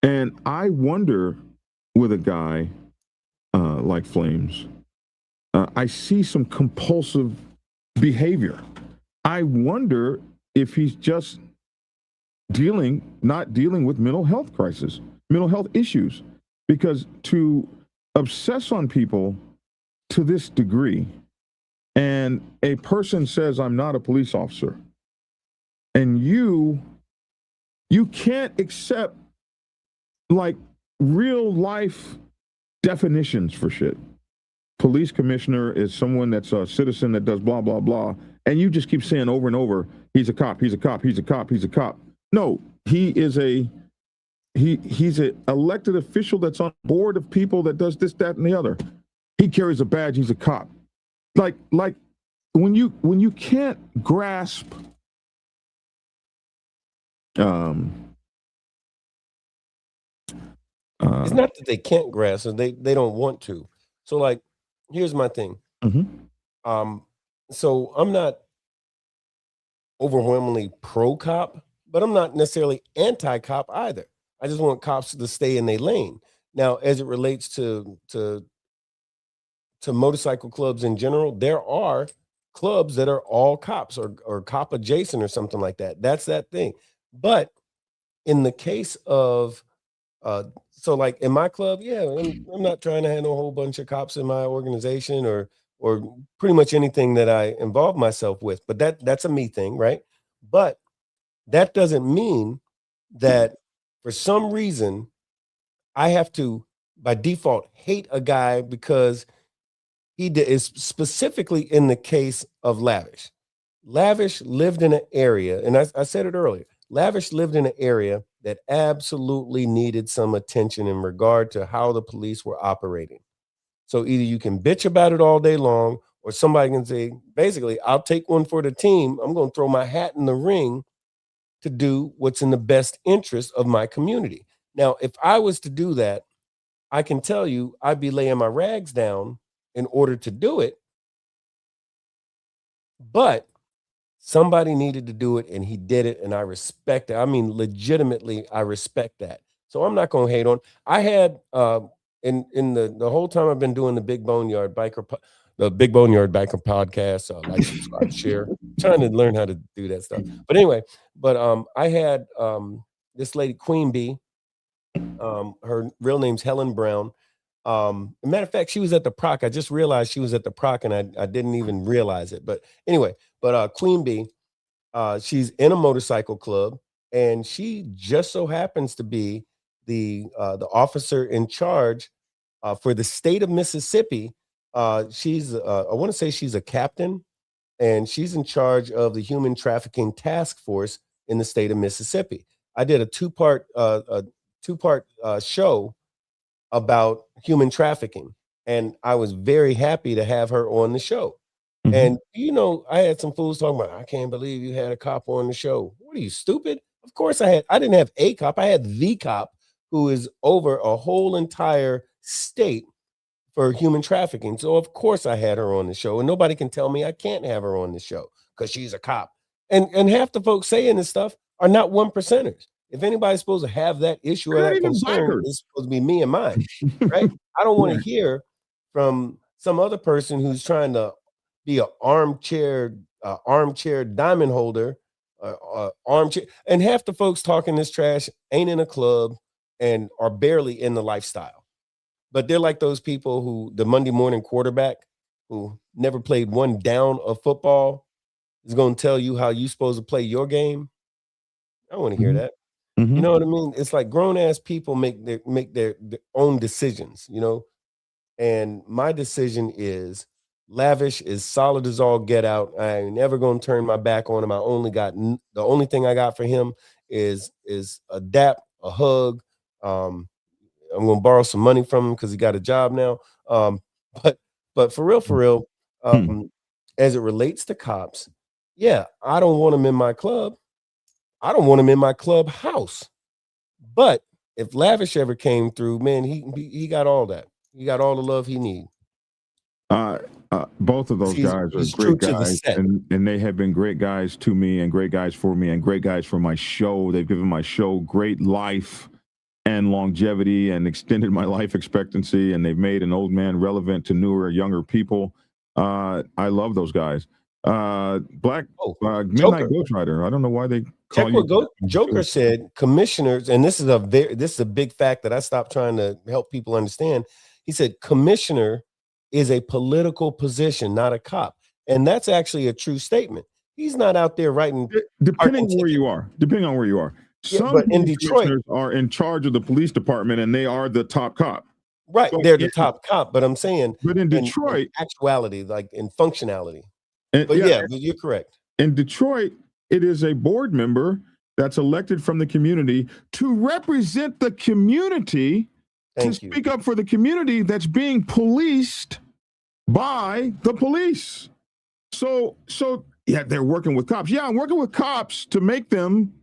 And I wonder, with a guy like Flames, I see some compulsive behavior. I wonder if he's just not dealing with mental health crisis, mental health issues, because to obsess on people to this degree, and a person says, I'm not a police officer, and you can't accept like real life definitions for shit. Police commissioner is someone that's a citizen that does blah, blah, blah. And you just keep saying over and over, he's a cop, he's a cop, he's a cop, he's a cop. No, he's an elected official that's on board of people that does this, that, and the other. He carries a badge, he's a cop. Like when you can't grasp it's not that they can't grasp it, they don't want to. So, like, here's my thing. So I'm not overwhelmingly pro-cop, but I'm not necessarily anti-cop either. I just want cops to stay in their lane. Now, as it relates to motorcycle clubs in general, there are clubs that are all cops or cop adjacent or something like that. That's that thing. But in the case of so like in my club, I'm not trying to handle a whole bunch of cops in my organization or pretty much anything that I involve myself with. But that's a me thing, right? But that doesn't mean that for some reason I have to, by default, hate a guy because he is specifically in the case of Lavish. Lavish lived in an area, and I said it earlier, Lavish lived in an area that absolutely needed some attention in regard to how the police were operating. So either you can bitch about it all day long, or somebody can say, basically, I'll take one for the team. I'm going to throw my hat in the ring to do what's in the best interest of my community. Now, if I was to do that, I can tell you I'd be laying my rags down in order to do it. But somebody needed to do it, and he did it, and I respect it. I mean, legitimately, I respect that. So I'm not going to hate on. I had in the whole time I've been doing the Big Boneyard Biker podcast, like, subscribe, share. I'm trying to learn how to do that stuff. But anyway, I had this lady, Queen Bee. Her real name's Helen Brown. Matter of fact, she was at the Proc. I just realized she was at the Proc, and I didn't even realize it. But anyway, Queen Bee, she's in a motorcycle club, and she just so happens to be the officer in charge for the state of Mississippi. She's I want to say she's a captain, and she's in charge of the human trafficking task force in the state of Mississippi. I did a two-part show about human trafficking, and I was very happy to have her on the show. Mm-hmm. And I had some fools talking about, I can't believe you had a cop on the show. What are you, stupid? Of course I didn't have a cop. I had the cop who is over a whole entire state for human trafficking. So of course I had her on the show, and nobody can tell me I can't have her on the show because she's a cop. And half the folks saying this stuff are not 1%ers. If anybody's supposed to have that issue or that concern, it's supposed to be me and mine, right? I don't want to hear from some other person who's trying to be an armchair diamond holder, armchair. And half the folks talking this trash ain't in a club and are barely in the lifestyle. But they're like those people who, the Monday morning quarterback who never played one down of football, is going to tell you how you're supposed to play your game. I don't want to hear that. Mm-hmm. You know what I mean? It's like grown ass people make their own decisions, and my decision is Lavish is solid as all get out. I ain't never going to turn my back on him. The only thing I got for him is a dap, a hug. I'm going to borrow some money from him because he got a job now. But for real, as it relates to cops, yeah, I don't want him in my club. I don't want him in my clubhouse. But if Lavish ever came through, man, he got all that. He got all the love he needs. Both of those guys are great guys, and they have been great guys to me, and great guys for me, and great guys for my show. They've given my show great life and longevity and extended my life expectancy, and they've made an old man relevant to newer, younger people. I love those guys. Midnight Ghost Rider. I don't know why they call you. Joker said commissioners, and this is a big fact that I stopped trying to help people understand. He said commissioner is a political position, not a cop, and that's actually a true statement. He's not out there writing. Depending on where you are. Some but in Detroit are in charge of the police department, and they are the top cop. Right, they're the top cop. But I'm saying, but in Detroit, in actuality, like in functionality. But you're correct. In Detroit, it is a board member that's elected from the community to represent the community, speak up for the community that's being policed by the police. So yeah, they're working with cops. Yeah, I'm working with cops to make them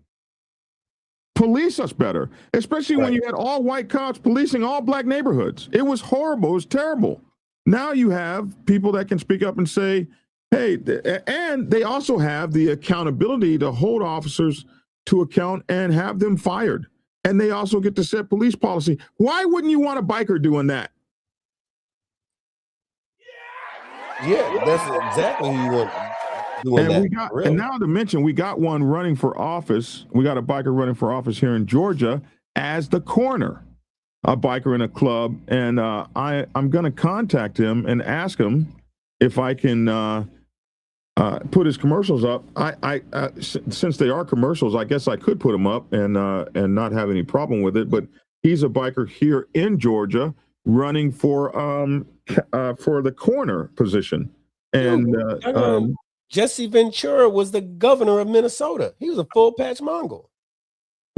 police us better, especially when you had all white cops policing all black neighborhoods. It was horrible. It was terrible. Now you have people that can speak up and say, hey, and they also have the accountability to hold officers to account and have them fired. And they also get to set police policy. Why wouldn't you want a biker doing that? Yeah, that's exactly who you want doing that. And now to mention, we got one running for office. We got a biker running for office here in Georgia as the coroner, a biker in a club. And I'm going to contact him and ask him if I can put his commercials up. Since they are commercials, I guess I could put them up and not have any problem with it. But he's a biker here in Georgia running for the coroner position. And Jesse Ventura was the governor of Minnesota. He was a full patch Mongol.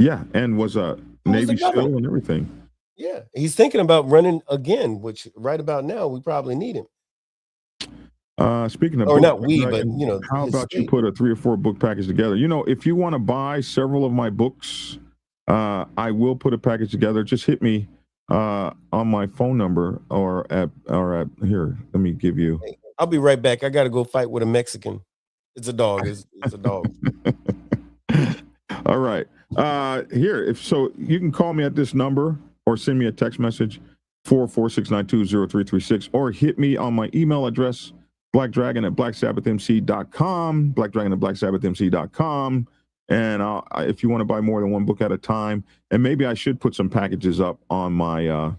Yeah, and was a Navy SEAL and everything. Yeah, he's thinking about running again, which right about now we probably need him. Speaking of, or books, not we, but you know, how about you put a 3 or 4 book package together? You know, if you want to buy several of my books, I will put a package together. Just hit me on my phone number or at here. Let me give you. Hey, I'll be right back. I got to go fight with a Mexican. It's a dog. It's a dog. All right. Here, if so, you can call me at this number or send me a text message 446920336 or hit me on my email address blackdragon@blacksabbathmc.com, blackdragon@blacksabbathmc.com. And if you want to buy more than one book at a time, and maybe I should put some packages up on my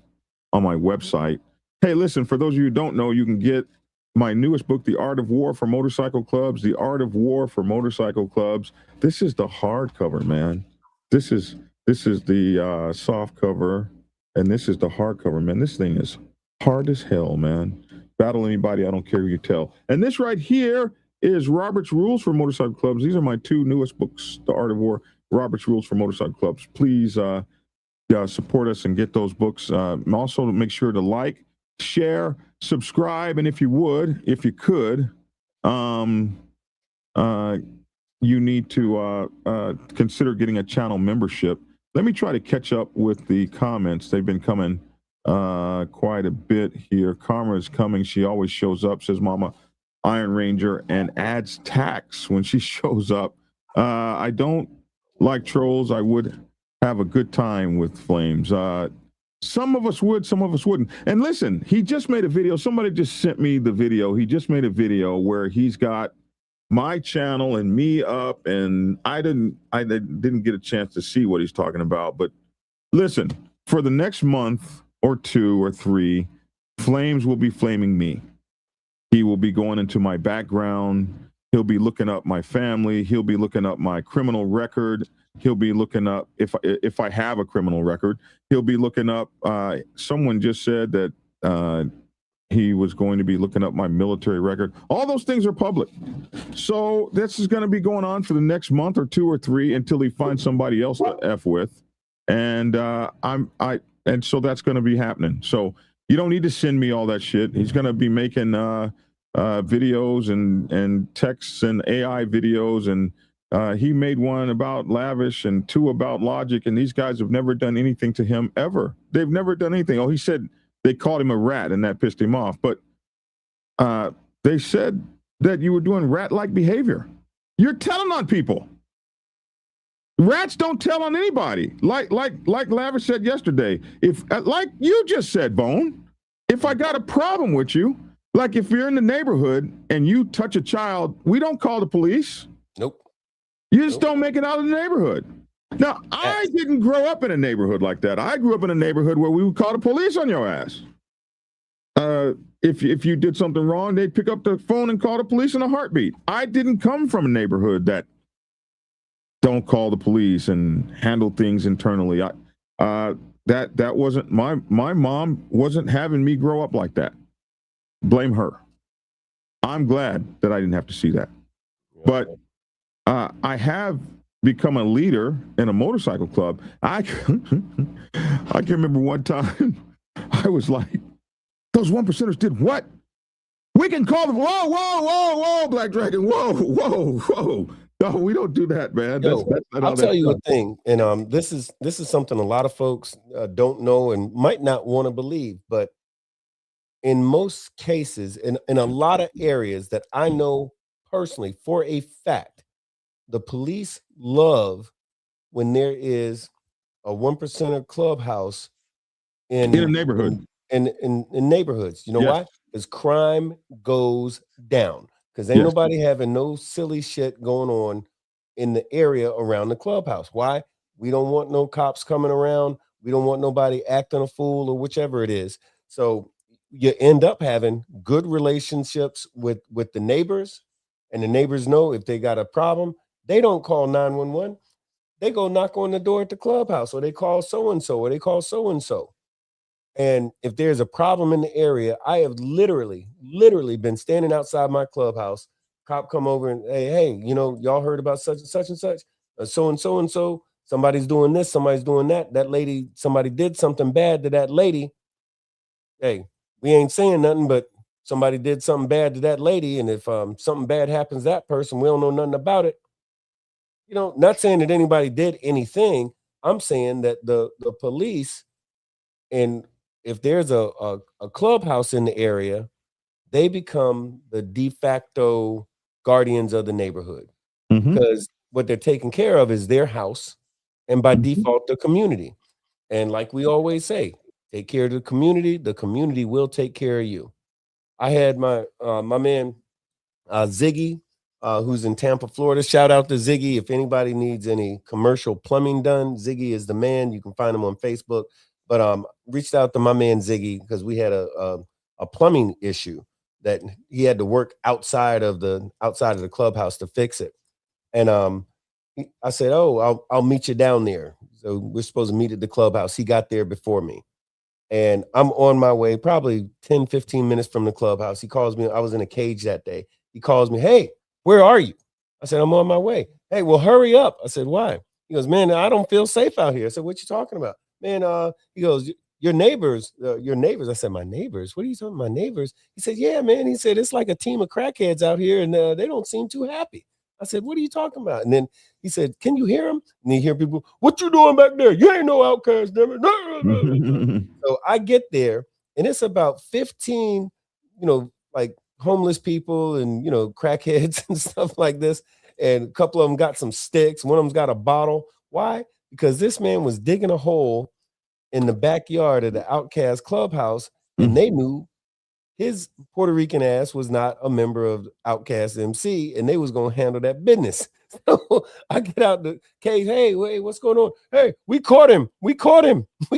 website. Hey, listen, for those of you who don't know, you can get my newest book, The Art of War for Motorcycle Clubs, The Art of War for Motorcycle Clubs. This is the hardcover, man. This is the soft cover, and this is the hardcover, man. This thing is hard as hell, man. Battle anybody, I don't care who you tell. And this right here is Robert's Rules for Motorcycle Clubs. These are my 2 newest books, The Art of War, Robert's Rules for Motorcycle Clubs. Please support us and get those books. Also, make sure to like, share, subscribe, and if you could, you need to consider getting a channel membership. Let me try to catch up with the comments. They've been coming quite a bit here. Karma is coming. She always shows up, says Mama Iron Ranger, and adds tax when she shows up. I don't like trolls. I would have a good time with flames. Some of us would, some of us wouldn't. And listen, he just made a video. Somebody just sent me the video. He just made a video where he's got my channel and me up, and I didn't get a chance to see what he's talking about. But listen, for the next month or 2 or 3, Flames will be flaming me. He will be going into my background. He'll be looking up my family. He'll be looking up my criminal record. He'll be looking up if I have a criminal record. He'll be looking up. Someone just said that he was going to be looking up my military record. All those things are public. So this is going to be going on for the next month or 2 or 3 until he finds somebody else to F with. And and so that's going to be happening. So you don't need to send me all that shit. He's going to be making videos and texts and AI videos, and he made one about Lavish and 2 about Logic, and these guys have never done anything to him ever. They've never done anything. Oh, he said they called him a rat, and that pissed him off. But they said that you were doing rat-like behavior. You're telling on people. Rats don't tell on anybody. Like Lavish said yesterday. If like you just said, Bone, if I got a problem with you, like if you're in the neighborhood and you touch a child, we don't call the police. Nope. You just don't make it out of the neighborhood. Now, I didn't grow up in a neighborhood like that. I grew up in a neighborhood where we would call the police on your ass. If you did something wrong, they'd pick up the phone and call the police in a heartbeat. I didn't come from a neighborhood that don't call the police and handle things internally. That wasn't my mom wasn't having me grow up like that. Blame her. I'm glad that I didn't have to see that. But I have become a leader in a motorcycle club. I can remember one time I was like, those 1%ers did what? We can call them. Whoa, Black Dragon. Whoa. No, we don't do that, man. I'll tell you a thing, and this is something a lot of folks don't know and might not want to believe, but in most cases, in a lot of areas that I know personally for a fact, the police love when there is a 1%er clubhouse in a neighborhood. In neighborhoods. You know why? Because crime goes down. Because ain't nobody having no silly shit going on in the area around the clubhouse. Why? We don't want no cops coming around. We don't want nobody acting a fool or whichever it is. So you end up having good relationships with the neighbors, and the neighbors know if they got a problem, they don't call 911. They go knock on the door at the clubhouse, or they call so-and-so, or they call so-and-so. And if there's a problem in the area, I have literally been standing outside my clubhouse. Cop come over and hey, you know, y'all heard about such and such and such. So and so somebody's doing this, somebody's doing that. That lady, somebody did something bad to that lady. Hey, we ain't saying nothing, but somebody did something bad to that lady. And if something bad happens to that person, we don't know nothing about it. You know, not saying that anybody did anything. I'm saying that the police, and if there's a clubhouse in the area, they become the de facto guardians of the neighborhood, because what they're taking care of is their house, and by default, the community. And like we always say, take care of the community will take care of you. I had my man Ziggy, who's in Tampa, Florida. Shout out to Ziggy. If anybody needs any commercial plumbing done, Ziggy is the man. You can find him on Facebook. But reached out to my man Ziggy because we had a plumbing issue that he had to work outside of the clubhouse to fix it. And I said, "Oh, I'll meet you down there." So we're supposed to meet at the clubhouse. He got there before me. And I'm on my way, probably 10, 15 minutes from the clubhouse. He calls me. I was in a cage that day. He calls me, "Hey, where are you?" I said, "I'm on my way." "Hey, well, hurry up." I said, "Why?" He goes, "Man, I don't feel safe out here." I said, "What you talking about?" "Man, he goes, your neighbors. I said, "My neighbors? What are you talking about, my neighbors?" He said, "Yeah, man." He said, "It's like a team of crackheads out here, and they don't seem too happy." I said, "What are you talking about?" And then he said, "Can you hear him?" And you hear people, "What you doing back there? You ain't no outcast, never." So I get there, and it's about 15, like homeless people and, crackheads and stuff like this. And a couple of them got some sticks. One of them's got a bottle. Why? Because this man was digging a hole in the backyard of the Outcast clubhouse, and they knew his Puerto Rican ass was not a member of Outcast MC, and they was going to handle that business. So I get out the cage. "Hey, wait, what's going on?" "Hey, we caught him. We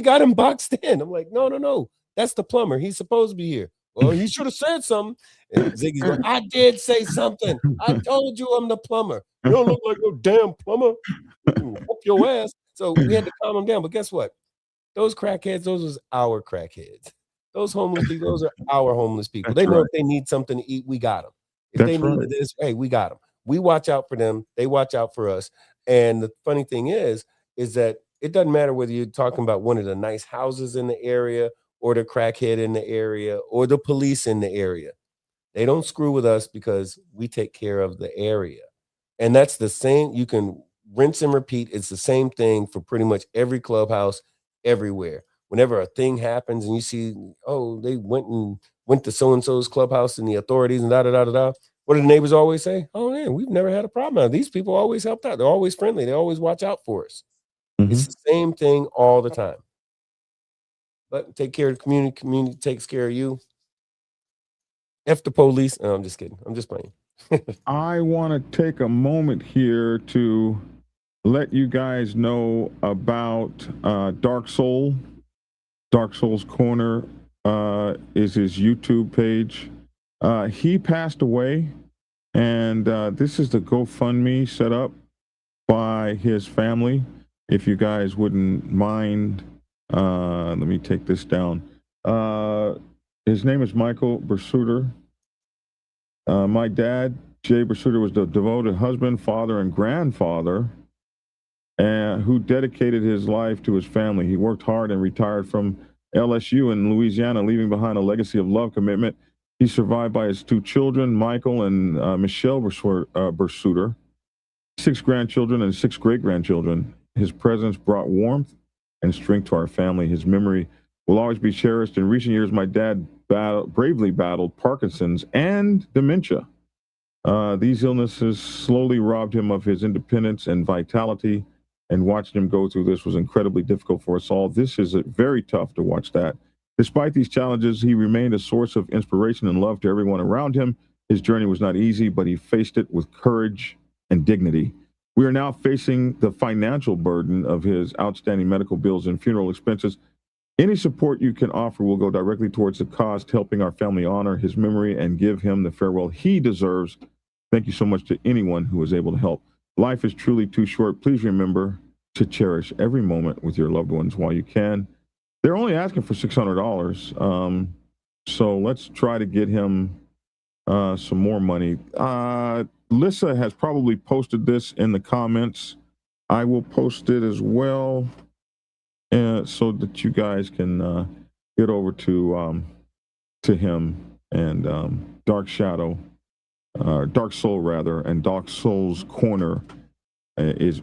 got him boxed in." I'm like, no. That's the plumber. He's supposed to be here. "Well, he should have said something." And Ziggy's going, "I did say something. I told you I'm the plumber. You don't look like no damn plumber. Whoop your ass." So we had to calm him down. But guess what? Those crackheads, those was our crackheads. Those homeless people, those are our homeless people. They know if they need something to eat, we got them. If they need this, hey, we got them. We watch out for them. They watch out for us. And the funny thing is that it doesn't matter whether you're talking about one of the nice houses in the area or the crackhead in the area or the police in the area. They don't screw with us because we take care of the area. And that's the same. You can rinse and repeat. It's the same thing for pretty much every clubhouse everywhere. Whenever a thing happens and you see, "Oh, they went to so-and-so's clubhouse and the authorities and da-da-da-da-da," what do the neighbors always say? "Oh, man, we've never had a problem. These people always helped out. They're always friendly. They always watch out for us." It's the same thing all the time. But take care of the community takes care of you. F the police. No, I'm just kidding. I'm just playing. I want to take a moment here to let you guys know about Dark Soul. Dark Soul's Corner is his YouTube page. He passed away, and this is the GoFundMe set up by his family. If you guys wouldn't mind, let me take this down. His name is Michael Bersuter. My dad, Jay Bersuter, was the devoted husband, father, and grandfather, and who dedicated his life to his family. He worked hard and retired from LSU in Louisiana, leaving behind a legacy of love, commitment. He's survived by his 2 children, Michael and Michelle Bersuter, 6 grandchildren and 6 great-grandchildren. His presence brought warmth and strength to our family. His memory will always be cherished. In recent years, my dad bravely battled Parkinson's and dementia. These illnesses slowly robbed him of his independence and vitality, and watching him go through this was incredibly difficult for us all. This is very tough to watch that. Despite these challenges, he remained a source of inspiration and love to everyone around him. His journey was not easy, but he faced it with courage and dignity. We are now facing the financial burden of his outstanding medical bills and funeral expenses. Any support you can offer will go directly towards the cost, helping our family honor his memory and give him the farewell he deserves. Thank you so much to anyone who was able to help. Life is truly too short. Please remember to cherish every moment with your loved ones while you can. They're only asking for $600. So let's try to get him some more money. Lissa has probably posted this in the comments. I will post it as well, so that you guys can get over to him and Dark Shadow, Dark Soul rather, and Dark Soul's Corner is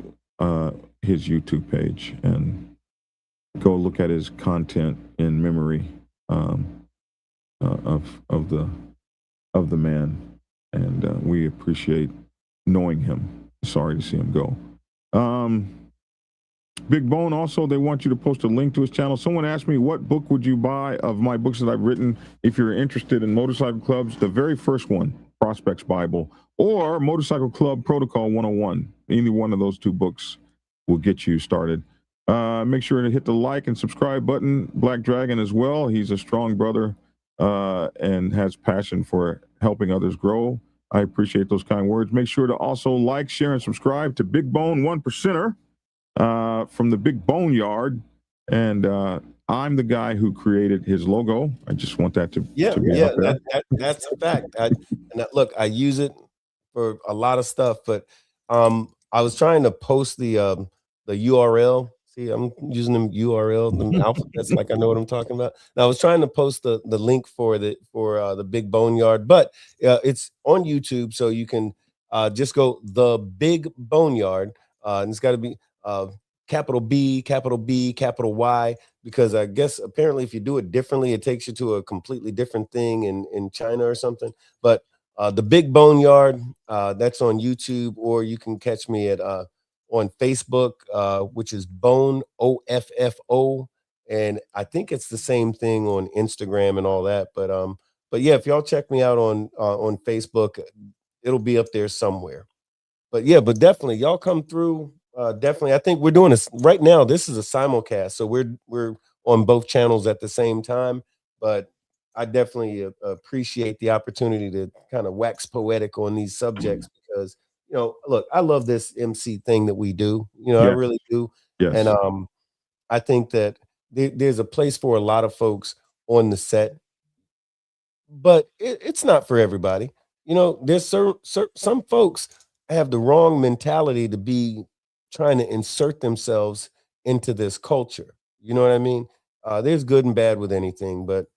his YouTube page, and go look at his content in memory of the man, and we appreciate knowing him. Sorry to see him go. Big Bone, also, they want you to post a link to his channel. Someone asked me, what book would you buy of my books that I've written if you're interested in motorcycle clubs? The very first one, Prospects Bible, or Motorcycle Club Protocol 101. Either one of those two books will get you started. Make sure to hit the like and subscribe button. Black Dragon as well. He's a strong brother and has passion for helping others grow. I appreciate those kind words. Make sure to also like, share, and subscribe to Big Bone, One Percenter, from the Big Bone Yard. And I'm the guy who created his logo. I just want that to be out there. That's a fact. Look, I use it for a lot of stuff, but I was trying to post the URL. See, I'm using them URL, the alphabets, like I know what I'm talking about. Now, I was trying to post the link for the Big Boneyard, but it's on YouTube, so you can just go the Big Boneyard, and it's got to be capital B, capital Y, because I guess apparently if you do it differently, it takes you to a completely different thing in China or something. But the Big Boneyard, that's on YouTube, or you can catch me at on Facebook, which is Bone OFFO, and I think it's the same thing on Instagram and all that. But yeah, if y'all check me out on Facebook, it'll be up there somewhere. But yeah, but definitely y'all come through. Definitely, I think we're doing this right now. This is a simulcast, so we're on both channels at the same time. But I definitely appreciate the opportunity to kind of wax poetic on these subjects, because look, I love this MC thing that we do. I really do. Yes. And I think that there's a place for a lot of folks on the set, but it's not for everybody. There's some folks have the wrong mentality to be trying to insert themselves into this culture. You know what I mean? There's good and bad with anything, but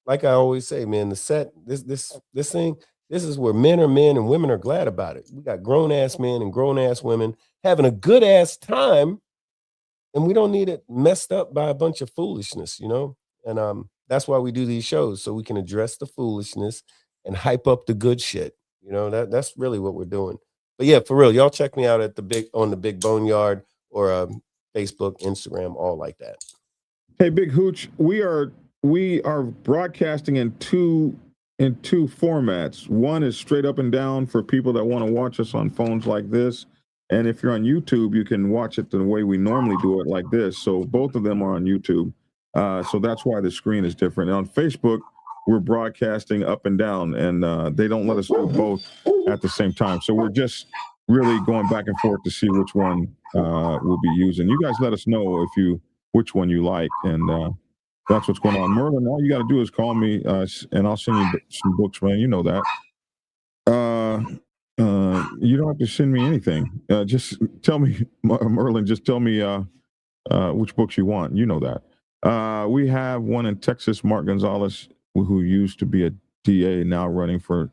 like I always say, man, the set, this thing, this is where men are men and women are glad about it. We got grown ass men and grown ass women having a good ass time, and we don't need it messed up by a bunch of foolishness, And that's why we do these shows, so we can address the foolishness and hype up the good shit. That's really what we're doing. But yeah, for real, y'all check me out at the Big Boneyard, or Facebook, Instagram, all like that. Hey, Big Hooch, we are broadcasting in two formats. One is straight up and down for people that want to watch us on phones like this, and if you're on YouTube, you can watch it the way we normally do it, like this. So both of them are on YouTube. So that's why the screen is different. And on Facebook, we're broadcasting up and down, and they don't let us do both at the same time. So we're just really going back and forth to see which one we'll be using. You guys let us know which one you like, and that's what's going on. Merlin, all you got to do is call me, and I'll send you some books, man. You know that. You don't have to send me anything. Just tell me, Merlin, just tell me which books you want. You know that. We have one in Texas, Mark Gonzalez, who used to be a DA, now running for,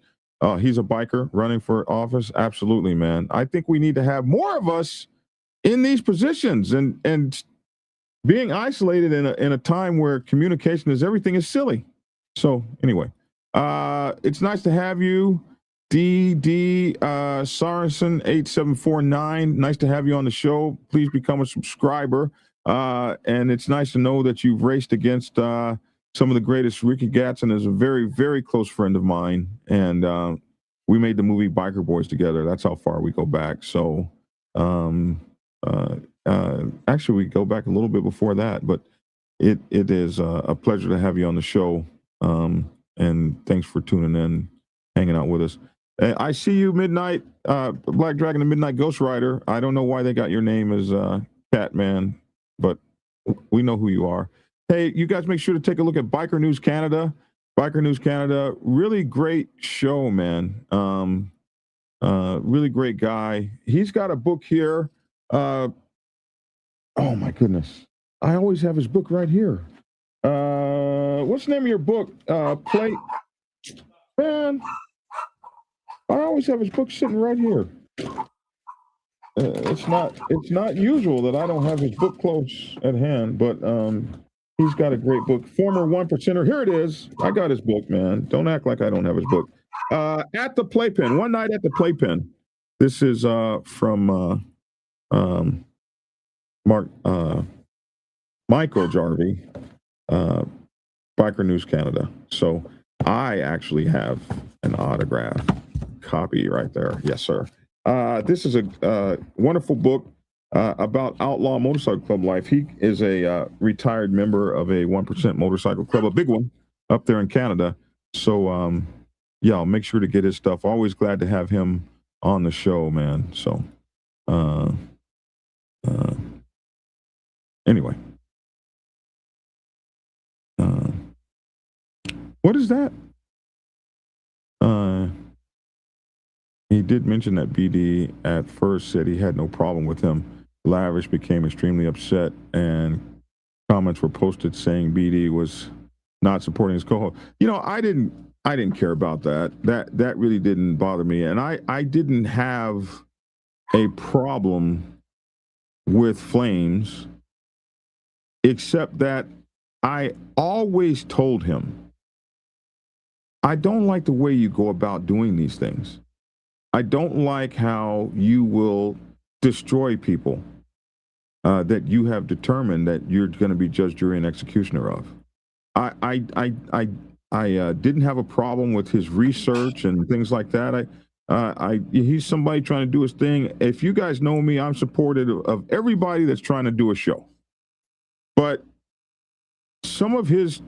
he's a biker running for office. Absolutely, man. I think we need to have more of us in these positions, and being isolated in a time where communication is everything is silly. So anyway, it's nice to have you, DD Saracen 8749. Nice to have you on the show. Please become a subscriber. And it's nice to know that you've raced against some of the greatest. Ricky Gatson is a very, very close friend of mine, and we made the movie Biker Boys together. That's how far we go back. So actually, we go back a little bit before that, but it is a pleasure to have you on the show. And thanks for tuning in, hanging out with us. I see you, Midnight Black Dragon, the Midnight Ghost Rider. I don't know why they got your name as Catman, but we know who you are. Hey, you guys make sure to take a look at Biker News Canada. Biker News Canada, really great show, man. Really great guy. He's got a book here Oh my goodness. I always have his book right here. What's the name of your book? Man, I always have his book sitting right here. It's not usual that I don't have his book close at hand, but he's got a great book. Former 1%er. Here it is. I got his book, man. Don't act like I don't have his book. At the Playpen. One Night at the Playpen. This is from Michael Jarvie, Biker News Canada. So I actually have an autograph copy right there. Yes, sir. This is a wonderful book about outlaw motorcycle club life. He is a retired member of a 1% motorcycle club, a big one up there in Canada. So, yeah, I'll make sure to get his stuff. Always glad to have him on the show, man. So, anyway. What is that? He did mention that BD at first said he had no problem with him. Lavish became extremely upset, and comments were posted saying BD was not supporting his co-host. You know, I didn't care about that. That really didn't bother me, and I didn't have a problem with Flames, except that I always told him, I don't like the way you go about doing these things. I don't like how you will destroy people that you have determined that you're going to be judge, jury, and executioner of. I didn't have a problem with his research and things like that. He's somebody trying to do his thing. If you guys know me, I'm supportive of everybody that's trying to do a show. But some of his,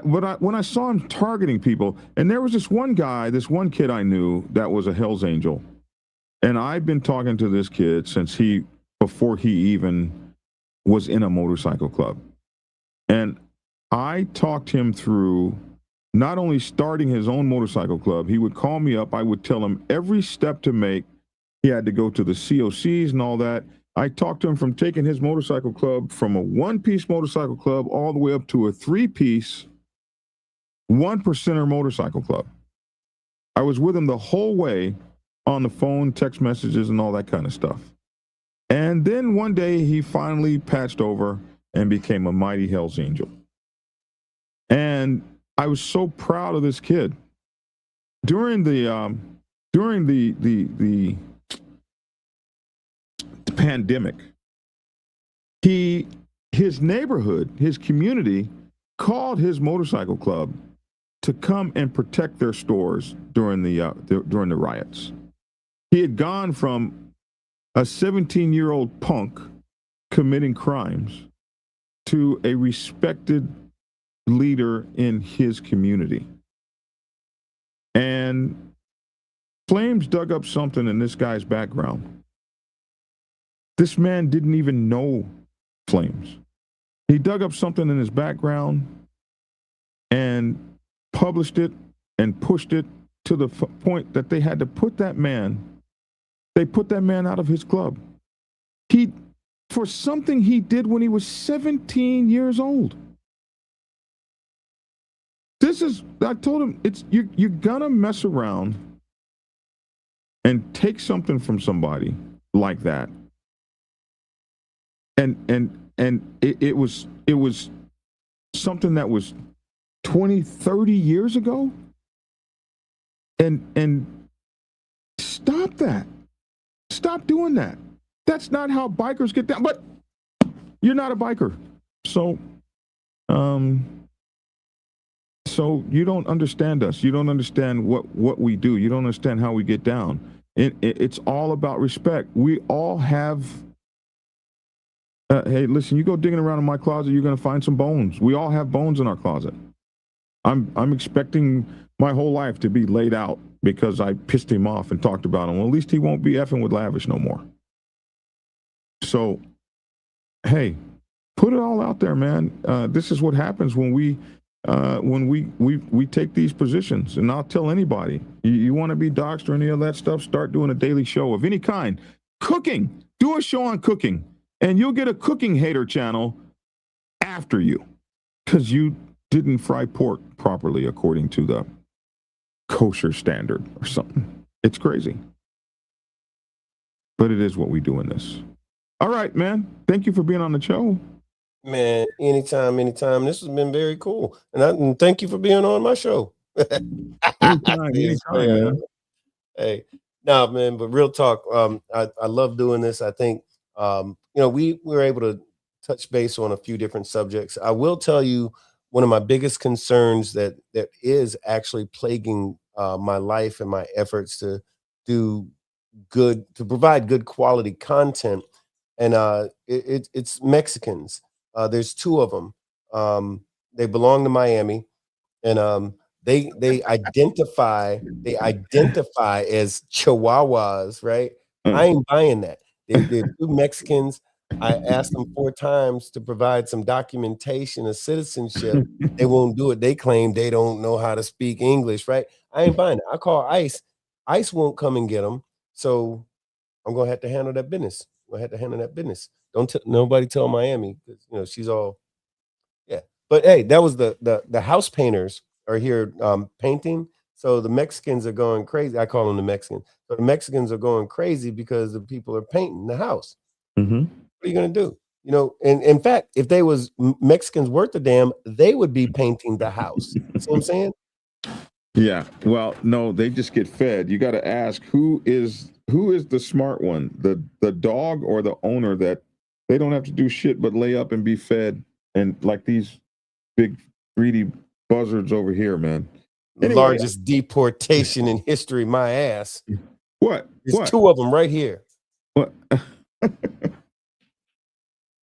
when I saw him targeting people, and there was this one kid I knew that was a Hell's Angel, and I've been talking to this kid since before he even was in a motorcycle club, and I talked him through not only starting his own motorcycle club. He would call me up. I would tell him every step to make. He had to go to the COCs and all that. I talked to him from taking his motorcycle club from a one-piece motorcycle club all the way up to a three-piece 1%er motorcycle club. I was with him the whole way on the phone, text messages, and all that kind of stuff. And then one day he finally patched over and became a mighty Hell's Angel. And I was so proud of this kid. During the pandemic, his neighborhood, his community called his motorcycle club to come and protect their stores during the riots. He had gone from a 17-year-old punk committing crimes to a respected leader in his community. And Flames dug up something in this guy's background. This man didn't even know Flames. He dug up something in his background and published it and pushed it to the point that they had to put that man out of his club. For something he did when he was 17 years old. I told him, you're gonna mess around and take something from somebody like that. And it was something that was 20, 30 years ago. And stop that. Stop doing that. That's not how bikers get down. But you're not a biker. So you don't understand us. You don't understand what we do. You don't understand how we get down. It's all about respect. We all have hey, listen, you go digging around in my closet, you're going to find some bones. We all have bones in our closet. I'm expecting my whole life to be laid out because I pissed him off and talked about him. Well, at least he won't be effing with Lavish no more. So, hey, put it all out there, man. This is what happens when we take these positions. And I'll tell anybody, you want to be doxxed or any of that stuff, start doing a daily show of any kind. Cooking. Do a show on cooking, and you'll get a cooking hater channel after you because you didn't fry pork properly according to the kosher standard or something. It's crazy. But it is what we do in this. All right, man. Thank you for being on the show. Man, anytime. This has been very cool. And thank you for being on my show. Anytime, man. Hey, nah, man, but real talk. I love doing this. I think we were able to touch base on a few different subjects. I will tell you one of my biggest concerns that is actually plaguing my life and my efforts to provide good quality content. And it's Mexicans. There's two of them. They belong to Miami, and they identify as Chihuahuas, right? I ain't buying that. They're two Mexicans. I asked them 4 times to provide some documentation of citizenship. They won't do it. They claim they don't know how to speak English, right? I ain't buying it. I call ICE. ICE won't come and get them. So I'm gonna have to handle that business. Don't nobody tell Miami, because she's all, yeah. But hey, that was the house painters are here painting. So the Mexicans are going crazy. I call them the Mexicans. So the Mexicans are going crazy because the people are painting the house. Mm-hmm. What are you gonna do? And in fact, if they was Mexicans worth a damn, they would be painting the house. See what I'm saying? Yeah. Well, no, they just get fed. You got to ask who is the smart one, the dog or the owner that they don't have to do shit but lay up and be fed, and like these big greedy buzzards over here, man. The largest deportation in history, my ass. What? There's 2 of them right here. What?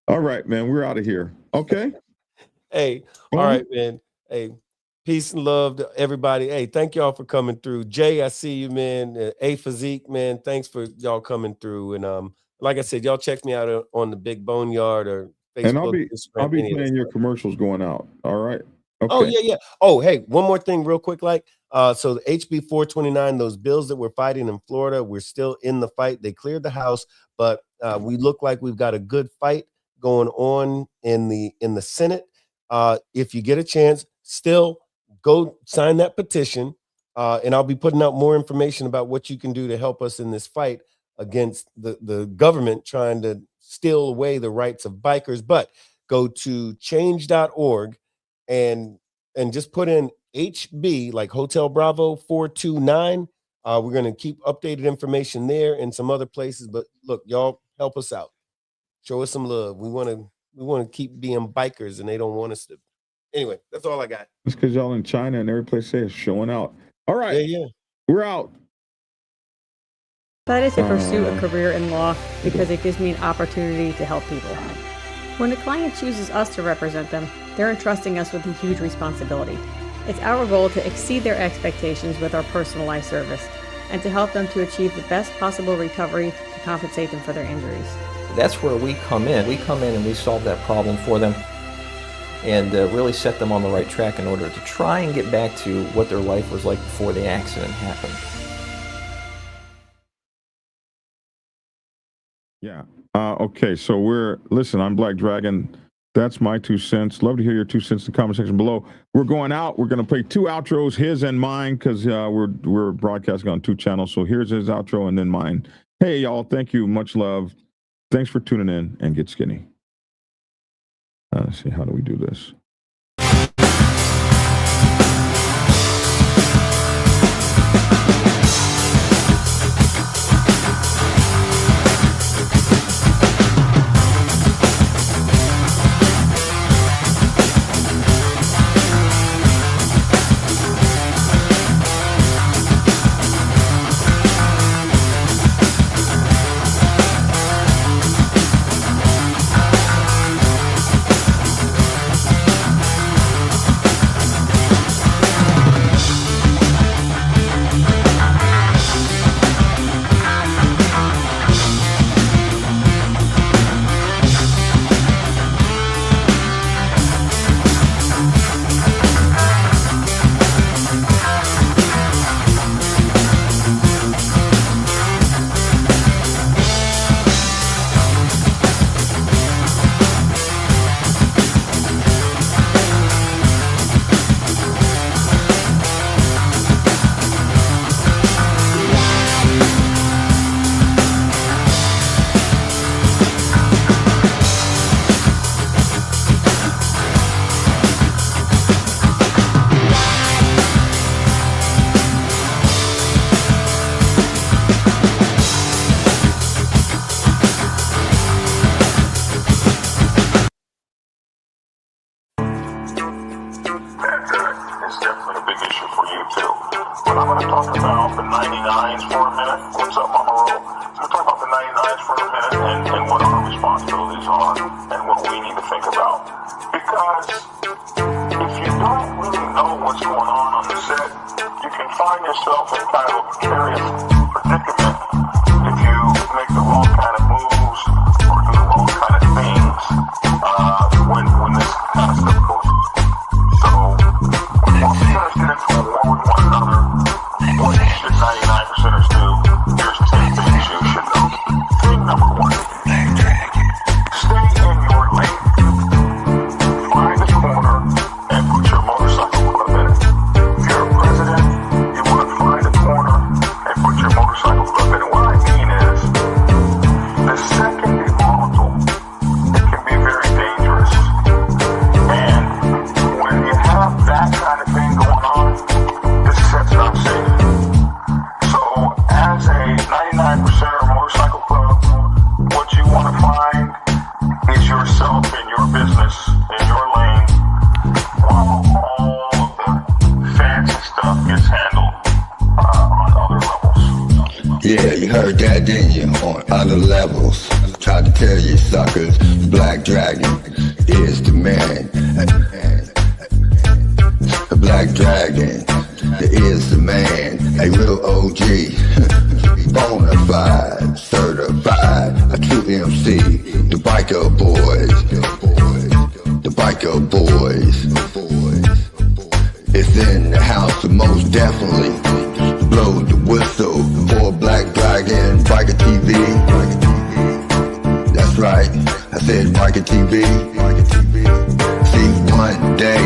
All right, man. We're out of here. Okay. Hey, all right, man. Hey, peace and love to everybody. Hey, thank y'all for coming through. Jay, I see you, man. A Physique, man. Thanks for y'all coming through. And like I said, y'all check me out on the Big Boneyard or Facebook. And I'll be playing your commercials going out. All right. Okay. Oh, yeah. Oh, hey, one more thing real quick. So the HB 429, those bills that we're fighting in Florida, we're still in the fight. They cleared the House, but we look like we've got a good fight going on in the Senate. If you get a chance, still go sign that petition. And I'll be putting out more information about what you can do to help us in this fight against the government trying to steal away the rights of bikers. But go to change.org and just put in HB, like Hotel Bravo 429. We're going to keep updated information there and some other places. But look, y'all help us out. Show us some love. We want to keep being bikers, and they don't want us to. Anyway, that's all I got. It's because y'all in China and every place is showing out. All right. Yeah. We're out. Decided to pursue a career in law because it gives me an opportunity to help people. When a client chooses us to represent them, they're entrusting us with a huge responsibility. It's our goal to exceed their expectations with our personalized service and to help them to achieve the best possible recovery to compensate them for their injuries. That's where we come in. We come in and we solve that problem for them and really set them on the right track in order to try and get back to what their life was like before the accident happened. Yeah. Okay. So listen, I'm Black Dragon. That's my 2 cents. Love to hear your 2 cents in the comment section below. We're going out. We're going to play 2 outros, his and mine, because we're broadcasting on 2 channels. So here's his outro and then mine. Hey, y'all. Thank you. Much love. Thanks for tuning in, and get skinny. Let's see. How do we do this? 99s for a minute. What's up, Mama Roll? We'll talk about the 99s for a minute and what our responsibilities are and what we need to think about. Because if you don't really know what's going on the set, you can find yourself in kind of a precarious predicament if you make the wrong kind of moves or do the wrong kind of things when this kind of stuff goes on. So, when most percenters get into a war with one another, what should 99%ers do? Here's 10 things you should know. Thing number 1, stay in your lane. Find a corner and put your motorcycle club in it. If you're a president, you want to find a corner and put your motorcycle club in it. What I mean is, the set can be volatile. It can be very dangerous. And when you have that kind of thing going on, this set's not safe. So, as a 99%er motorcycle club, what you want to find is yourself in your business, in your lane, while all of the fancy stuff gets handled on other levels. Yeah, you heard that, didn't you? On other levels. Tried to tell you suckers, Black Dragon is the man. The Black Dragon is the man. A real OG, bonafide, certified, a true MC. The biker boys, the biker boys. It's in the house, most definitely. Blow the whistle for Black Dragon, Biker TV. That's right, I said Biker TV. See, one day,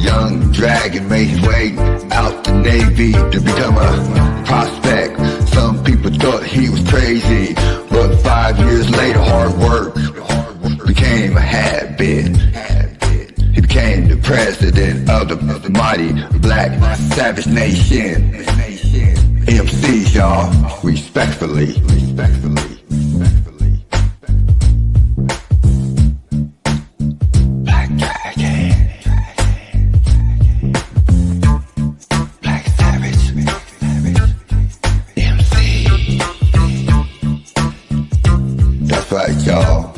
young Dragon made his way out the Navy to become a prospect. Some people thought he was crazy, but 5 years later, hard work became a habit. He became the president of the mighty Black Savage Nation. MCs, y'all, respectfully. Black Dragon, Black Savage, MC. That's right, y'all.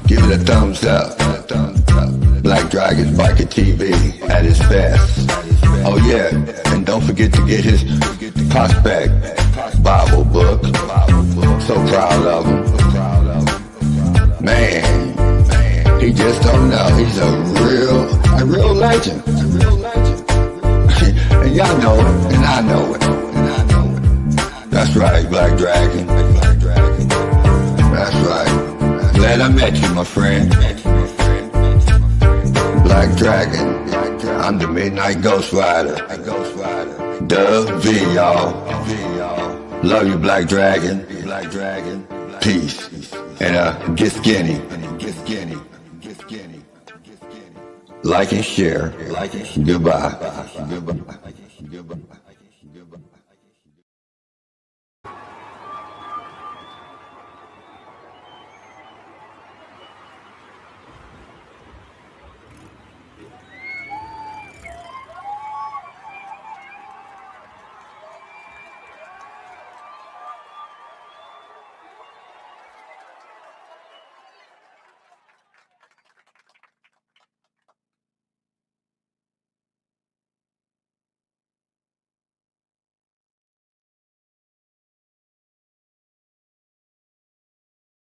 Give it a thumbs up. Black Dragon Biker TV at his best. Oh yeah, and don't forget to get his prospect Bible book. So proud of him. Man, he just don't know. He's a real legend. And y'all know it, and I know it. That's right, Black Dragon. That's right. Glad I met you, my friend. Black Dragon, I'm the Midnight Ghost Rider. Dub V, y'all. Love you, Black Dragon. Peace. And get skinny. Like and share. Goodbye.